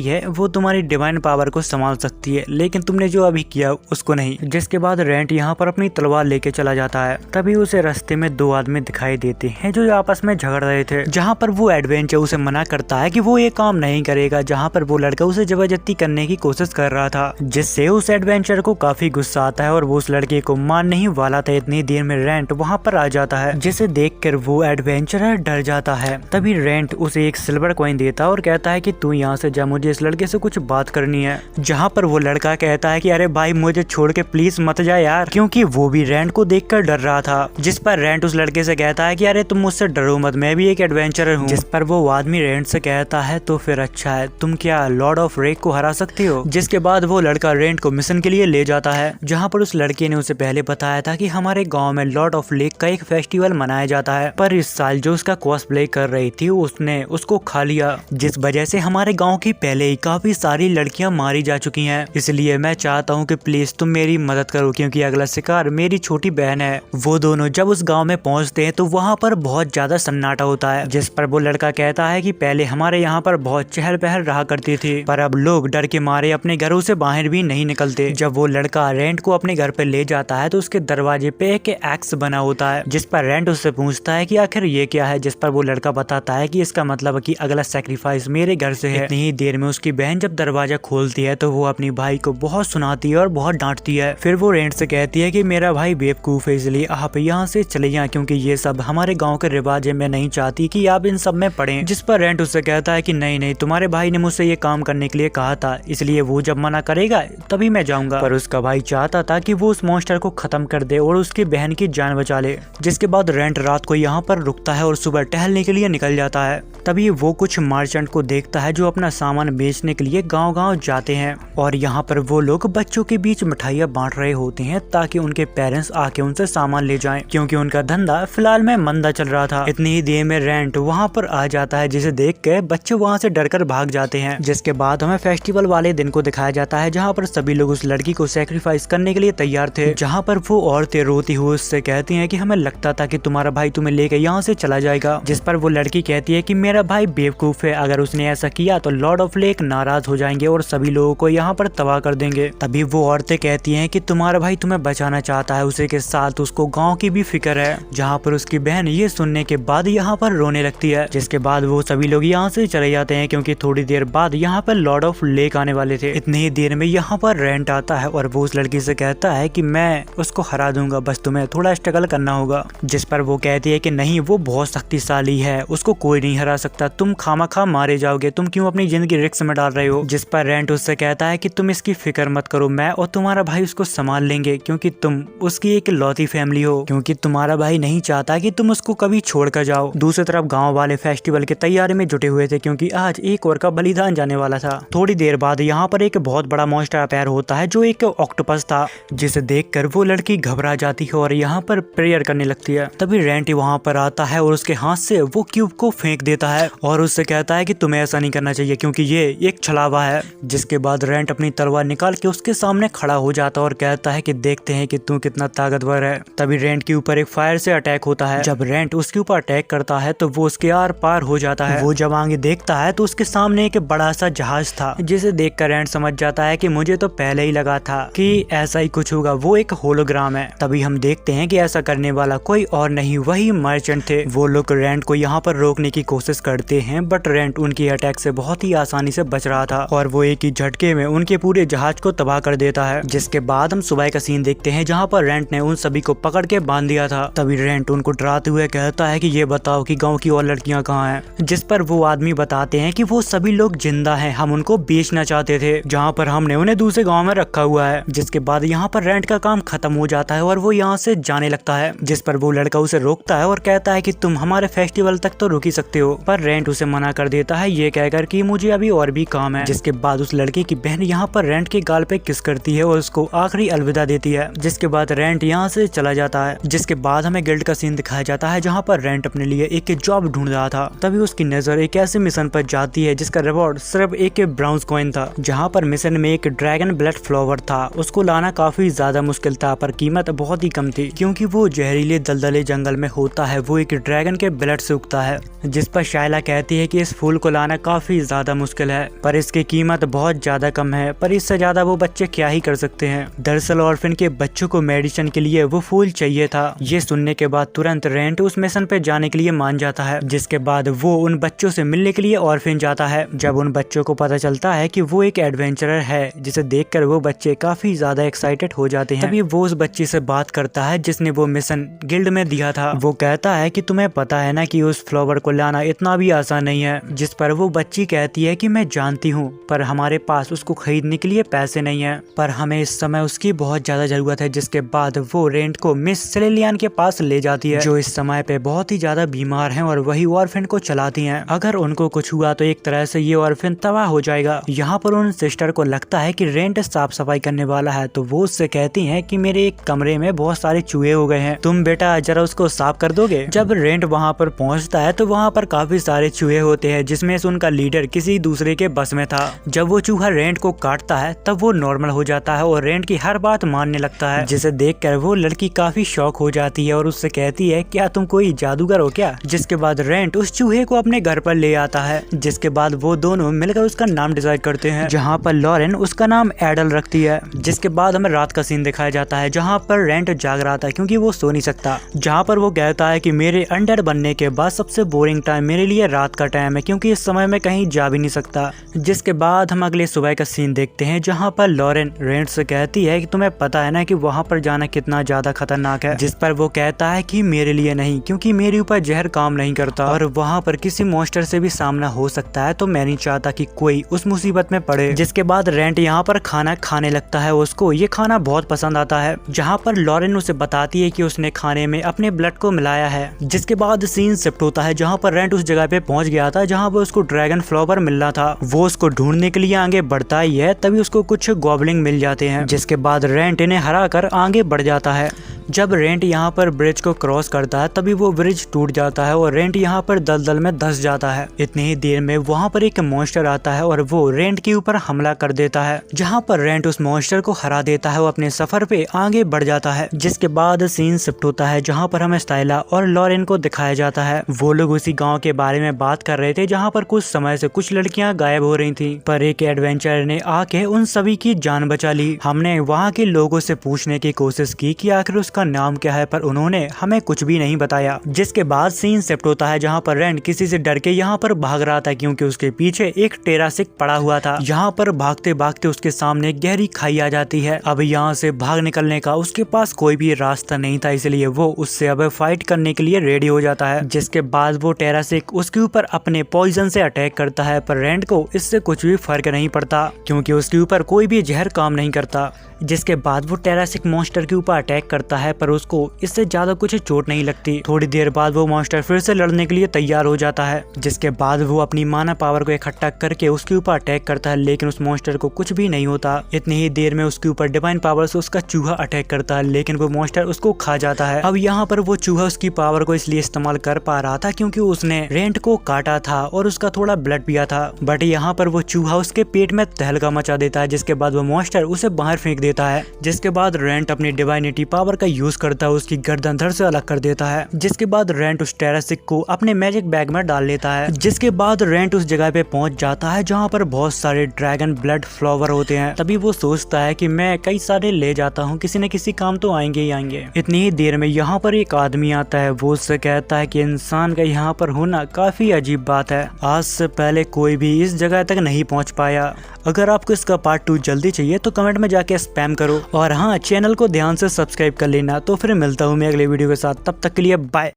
है वो तुम्हारी डिवाइन पावर को संभाल सकती है, लेकिन तुमने जो अभी किया उसको नहीं। जिसके बाद रैंड यहाँ पर अपनी तलवार लेके चला जाता है। तभी उसे रास्ते में दो आदमी दिखाई देते हैं जो आपस में झगड़ रहे थे। जहाँ पर वो एडवेंचर उसे मना करता है कि वो ये काम नहीं करेगा, जहाँ पर वो लड़का उसे जबरदस्ती करने की कोशिश कर रहा था। जिससे उस एडवेंचर को काफी गुस्सा आता है और वो उस लड़के को मारने ही वाला था। इतनी देर में रैंड वहाँ पर आ जाता है, जिसे देखकर वो एडवेंचरर डर जाता है। तभी रैंड उसे एक सिल्वर कॉइन देता है और कहता है कि तू यहाँ से जा, मुझे इस लड़के से कुछ बात करनी है। जहाँ पर वो लड़का कहता है कि अरे भाई मुझे छोड़ के प्लीज मत जा यार, क्योंकि वो भी रैंड को देखकर डर रहा था। जिस पर रैंड उस लड़के से कहता है कि अरे तुम मुझसे डरो मत, मैं भी एक एडवेंचरर हूँ। जिस पर वो आदमी रैंड से कहता है तो फिर अच्छा है, तुम क्या लॉर्ड ऑफ रेक को हरा सकते हो? जिसके बाद वो लड़का रैंड को मिशन के लिए ले जाता है, जहाँ पर उस लड़के ने उसे पहले बताया था कि हमारे गाँव में लॉर्ड ऑफ लेक का एक फेस्टिवल मनाया जाता है, पर इस साल जो उसका कॉस्प्ले कर रही थी उसने उसको खा लिया, जिस वजह से हमारे गाँव की पहले ही काफी सारी लड़कियां मारी जा चुकी हैं। इसलिए मैं चाहता हूँ कि प्लीज तुम मेरी मदद करो, क्योंकि अगला शिकार मेरी छोटी बहन है। वो दोनों जब उस गांव में पहुंचते हैं तो वहां पर बहुत ज्यादा सन्नाटा होता है। जिस पर वो लड़का कहता है कि पहले हमारे यहाँ पर बहुत चहल पहल रहा करती थी, पर अब लोग डर के मारे अपने घरों से बाहर भी नहीं निकलते। जब वो लड़का रैंड को अपने घर पे ले जाता है तो उसके दरवाजे पे एक एक्स बना होता है, जिस पर रैंड उससे पूछता है कि आखिर ये क्या है। जिस पर वो लड़का बताता है कि इसका मतलब है कि अगला सैक्रिफाइस मेरे घर से है। इतनी ही देर में उसकी बहन जब दरवाजा खोलती है तो वो अपनी भाई को बहुत सुनाती है और बहुत डांटती है। फिर वो रैंड से कहती है कि मेरा भाई बेवकूफ है, इसलिए आप यहाँ से चले जाएं, क्योंकि ये सब हमारे गांव के रिवाज है, मैं नहीं चाहती कि आप इन सब में पड़ें। जिस पर रैंड उससे कहता है कि नहीं नहीं, तुम्हारे भाई ने मुझसे ये काम करने के लिए कहा था, इसलिए वो जब मना करेगा तभी मैं जाऊंगा। पर उसका भाई चाहता था कि वो उस मॉन्स्टर को खत्म कर दे और उसकी बहन की जान बचा ले। जिसके बाद रैंड रात को यहाँ पर रुकता है और सुबह टहलने के लिए निकल जाता है। तभी वो कुछ मर्चेंट को देखता है जो अपना सामान बेचने के लिए गांव-गांव जाते हैं, और यहाँ पर वो लोग बच्चों के बीच मिठाइयाँ बांट रहे होते हैं ताकि उनके पेरेंट्स आके उनसे सामान ले जाएं, क्योंकि उनका धंधा फिलहाल में मंदा चल रहा था। इतनी ही देर में रैंड वहाँ पर आ जाता है, जिसे देख के बच्चे वहाँ से डरकर भाग जाते हैं। जिसके बाद हमें फेस्टिवल वाले दिन को दिखाया जाता है, जहाँ पर सभी लोग उस लड़की को सैक्रिफाइस करने के लिए तैयार थे। जहाँ पर वो औरतें रोती हुई उससे कहती है कि हमें लगता था कि तुम्हारा भाई तुम्हें लेकर यहाँ से चला जाएगा। जिस पर वो लड़की कहती है कि मेरा भाई बेवकूफ है, अगर उसने ऐसा किया तो लॉर्ड ऑफ लेक नाराज हो जाएंगे और सभी लोगों को यहाँ पर तबाह कर देंगे। तभी वो औरतें कहती हैं कि तुम्हारा भाई तुम्हें बचाना चाहता है, उसी के साथ उसको गांव की भी फिक्र है। जहाँ पर उसकी बहन ये सुनने के बाद यहाँ पर रोने लगती है। जिसके बाद वो सभी लोग यहाँ से चले जाते हैं, क्योंकि थोड़ी देर बाद यहाँ पर लॉर्ड ऑफ लेक आने वाले थे। इतनी ही देर में यहाँ पर रैंड आता है और वो उस लड़की से कहता है कि मैं उसको हरा दूंगा, बस तुम्हें थोड़ा स्ट्रगल करना होगा। जिस पर वो कहती है कि नहीं, वो बहुत शक्तिशाली है, उसको कोई नहीं हरा सकता, तुम खामखा मारे जाओगे, तुम क्यों अपनी जिंदगी रिस्क में डाल रहे हो। जिस पर रैंड उससे कहता है कि तुम इसकी फिक्र मत करो, मैं और तुम्हारा भाई उसको संभाल लेंगे क्योंकि तुम उसकी एक लौती फैमिली हो, क्योंकि तुम्हारा भाई नहीं चाहता कि तुम उसको कभी छोड़कर जाओ। दूसरी तरफ गाँव वाले फेस्टिवल की तैयारी में जुटे हुए थे क्योंकि आज एक और का बलिदान जाने वाला था। थोड़ी देर बाद यहाँ पर एक बहुत बड़ा मॉन्स्टर अपेयर होता है जो एक ऑक्टोपस था, जिसे देखकर वो लड़की घबरा जाती है और यहाँ पर प्रेयर करने लगती है। तभी रेंट वहाँ पर आता है और उसके हाथ से वो क्यूब को फेंक देता है और उससे कहता है कि तुम्हें ऐसा नहीं करना चाहिए क्योंकि ये एक छलावा है। जिसके बाद रेंट अपनी तलवार निकाल के उसके सामने खड़ा हो जाता है और कहता है कि देखते हैं कि तू कितना ताकतवर है। तभी रेंट के ऊपर एक फायर से अटैक होता है। जब रेंट उसके ऊपर अटैक करता है तो वो उसके आर पार हो जाता है। वो जब आगे देखता है तो उसके सामने एक बड़ा सा जहाज था, जिसे देखकर रेंट समझ जाता है कि मुझे तो पहले ही लगा था कि ऐसा ही कुछ होगा, वो एक होलोग्राम है। तभी हम देखते हैं कि ऐसा करने वाला कोई और नहीं वही मर्चेंट थे। वो लोग रेंट को यहाँ पर रोकने की कोशिश करते हैं बट रेंट उनकी अटैक से बहुत ही आसानी से बच रहा था और वो एक ही झटके में उनके पूरे जहाज को तबाह कर देता है। जिसके बाद हम सुबह का सीन देखते हैं जहाँ पर रेंट ने उन सभी को पकड़ के बांध दिया था। तभी रेंट उनको डराते हुए कहता है कि ये बताओ कि गाँव की और लड़कियाँ कहाँ हैं। जिस पर वो आदमी बताते हैं कि वो सभी लोग जिंदा हैं, हम उनको बेचना चाहते थे जहाँ पर हमने उन्हें दूसरे गाँव में रखा हुआ है। जिसके बाद यहाँ पर रेंट का काम खत्म हो जाता है और वो यहाँ से जाने लगता है। जिस पर वो लड़का उसे रोकता है और कहता है कि तुम हमारे फेस्टिवल तक तो रुक ही सकते हो, पर रेंट उसे मना कर देता है ये कहकर कि मुझे अभी और भी काम है। जिसके बाद उस लड़के की बहन यहाँ पर रेंट के गाल पे किस करती है और उसको आखिरी अलविदा देती है। जिसके बाद रेंट यहाँ से चला जाता है। जिसके बाद हमें गिल्ड का सीन दिखाया जाता है जहाँ पर रेंट अपने लिए एक जॉब ढूंढ रहा था। तभी उसकी नजर एक ऐसे मिशन पर जाती है जिसका रिवॉर्ड सिर्फ एक ब्राउन्स कॉइन था। जहाँ पर मिशन में एक ड्रैगन ब्लड फ्लावर था, उसको लाना काफी ज्यादा मुश्किल था पर कीमत बहुत ही कम थी क्योंकि वो जहरीले दलदले जंगल में होता है, वो एक ड्रैगन के ब्लड से उगता है। जिस पर शायला कहती है कि इस फूल को लाना काफी ज्यादा मुश्किल है पर इसकी कीमत बहुत ज्यादा कम है, पर इससे ज्यादा वो बच्चे क्या ही कर सकते हैं। दरअसल ऑर्फन के बच्चों को मेडिसिन के लिए वो फूल चाहिए था। ये सुनने के बाद तुरंत रेंट उस मिशन पे जाने के लिए मान जाता है। जिसके बाद वो उन बच्चों से मिलने के लिए ऑर्फन जाता है। जब उन बच्चों को पता चलता है कि वो एक एडवेंचरर है जिसे देखकर वो बच्चे काफी ज्यादा एक्साइटेड हो जाते हैं। तभी वो उस बच्ची से बात करता है जिसने वो मिशन गिल्ड में दिया था। वो कहता है कि तुम्हें पता है ना कि उस फ्लावर को लाना इतना भी आसान नहीं है। जिस पर वो बच्ची कहती है कि मैं जानती हूँ पर हमारे पास उसको खरीदने के लिए पैसे नहीं है, पर हमें इस समय उसकी बहुत ज्यादा जरूरत है। जिसके बाद वो रेंट को मिस सेलेलियन के पास ले जाती है जो इस समय पे बहुत ही ज्यादा बीमार हैं और वही ऑर्फन को चलाती हैं। अगर उनको कुछ हुआ तो एक तरह से ये ऑर्फन तबाह हो जाएगा। यहाँ पर उन सिस्टर को लगता है कि रेंट साफ सफाई करने वाला है तो वो उससे कहती हैं कि मेरे एक कमरे में बहुत सारे चूहे हो गए हैं, तुम बेटा जरा उसको साफ कर दोगे। जब रेंट वहाँ पर पहुँचता है तो वहाँ पर काफी सारे चूहे होते हैं जिसमें से उनका लीडर किसी दूसरे के बस में था। जब वो चूहा रेंट को काटता है तब वो नॉर्मल हो जाता है और रेंट की हर बात मानने लगता है, जिसे देखकर वो लड़की काफी शॉक हो जाती है और उससे कहती है क्या तुम कोई जादूगर हो क्या। जिसके बाद रेंट उस चूहे को अपने घर पर ले आता है। जिसके बाद वो दोनों मिलकर उसका नाम डिसाइड करते हैं जहाँ पर लॉरेन उसका नाम एडल रखती है। जिसके बाद हमें रात का सीन दिखाया जाता है जहाँ पर रेंट जाग रहा था क्योंकि वो सो नहीं सकता। जहाँ पर वो कहता है कि मेरे अनडेड बनने के बाद सबसे बोरिंग टाइम मेरे लिए रात का टाइम है क्योंकि इस समय में कहीं जा भी नहीं सकता। जिसके बाद हम अगले सुबह का सीन देखते हैं जहाँ पर लॉरेन रेंट से कहती है कि तुम्हें पता है ना कि वहाँ पर जाना कितना ज्यादा खतरनाक है। जिस पर वो कहता है कि मेरे लिए नहीं क्योंकि मेरे ऊपर जहर काम नहीं करता और वहाँ पर किसी मॉन्स्टर से भी सामना हो सकता है, तो मैं नहीं चाहता कि कोई उस मुसीबत में पड़े। जिसके बाद रेंट यहाँ पर खाना खाने लगता है, उसको ये खाना बहुत पसंद आता है। जहाँ पर लॉरेन उसे बताती है कि उसने खाने में अपने ब्लड को मिलाया है। जिसके बाद सीन शिफ्ट होता है जहाँ पर रेंट उस जगह पे पहुँच गया था जहाँ पर उसको ड्रैगन फ्लावर मिलना था। वो उसको ढूंढने के लिए आगे बढ़ता ही है, तभी उसको कुछ गॉबलिंग मिल जाते हैं। जिसके बाद रेंट इन्हें हरा कर आगे बढ़ जाता है। जब रेंट यहाँ पर ब्रिज को क्रॉस करता है तभी वो ब्रिज टूट जाता है और रेंट यहाँ पर दलदल में धंस जाता है। इतनी ही देर में वहाँ पर एक मॉन्स्टर आता है और वो रेंट के ऊपर हमला कर देता है। जहाँ पर रेंट उस मॉन्स्टर को हरा देता है, वो अपने सफर पे आगे बढ़ जाता है। जिसके बाद सीन शिफ्ट होता है जहाँ पर हमें स्टाइला और लॉरेन को दिखाया जाता है। वो लोग उसी गाँव के बारे में बात कर रहे थे जहाँ पर कुछ समय से कुछ लड़कियाँ गायब हो रही थी, पर एक एडवेंचर ने आके उन सभी की जान बचा ली। हमने वहाँ के लोगों से पूछने की कोशिश की कि आखिर उसका नाम क्या है, पर उन्होंने हमें कुछ भी नहीं बताया। जिसके बाद सीन शिफ्ट होता है जहाँ पर रेंट किसी से डर के यहाँ पर भाग रहा था क्योंकि उसके पीछे एक टेरासिक पड़ा हुआ था। यहाँ पर भागते भागते उसके सामने गहरी खाई आ जाती है। अब यहाँ से भाग निकलने का उसके पास कोई भी रास्ता नहीं था, इसलिए वो उससे अब फाइट करने के लिए रेडी हो जाता है। जिसके बाद वो टेरासिक उसके ऊपर अपने पॉइजन से अटैक करता है, पर रेंट को इससे कुछ भी फर्क नहीं पड़ता क्योंकि क्योंकि उसके ऊपर कोई भी जहर काम नहीं करता। जिसके बाद वो टेरासिक मॉन्स्टर के ऊपर अटैक करता है, पर उसको इससे ज्यादा कुछ चोट नहीं लगती। थोड़ी देर बाद वो मॉन्स्टर फिर से लड़ने के लिए तैयार हो जाता है, जिसके बाद वो अपनी माना पावर को इकट्ठा करके उसके ऊपर अटैक करता है, लेकिन उस मॉन्स्टर को कुछ भी नहीं होता। इतनी ही देर में उसके ऊपर डिवाइन पावर से उसका चूहा अटैक करता है, लेकिन वो मॉन्स्टर उसको खा जाता है। अब यहाँ पर वो चूहा उसकी पावर को इसलिए इस्तेमाल कर पा रहा था क्योंकि उसने रेंट को काटा था और उसका थोड़ा ब्लड पिया था। बट यहाँ पर वो चूहा उसके पेट में तहलका मचा देता है, जिसके बाद वो मॉन्स्टर उसे बाहर फेंक देता है। जिसके बाद रेंट अपनी डिवाइनिटी पावर का यूज करता है, उसकी गर्दन धड़ से अलग कर देता है। जिसके बाद रेंट उस टेरासिक को अपने मैजिक बैग में डाल लेता है। जिसके बाद रेंट उस जगह पे पहुंच जाता है जहाँ पर बहुत सारे ड्रैगन ब्लड फ्लावर होते हैं। तभी वो सोचता है कि मैं कई सारे ले जाता हूँ, किसी न किसी काम तो आएंगे ही आएंगे। इतनी ही देर में यहाँ पर एक आदमी आता है, वो उससे कहता है कि इंसान का यहाँ पर होना काफी अजीब बात है। आज से पहले कोई भी इस जगह तक नहीं पहुँच पाया। अगर आपको इसका पार्ट 2 जल्दी चाहिए तो कमेंट में जाके स्पैम करो, और हाँ, चैनल को ध्यान से सब्सक्राइब कर लेना। तो फिर मिलता हूँ मैं अगले वीडियो के साथ, तब तक के लिए बाय।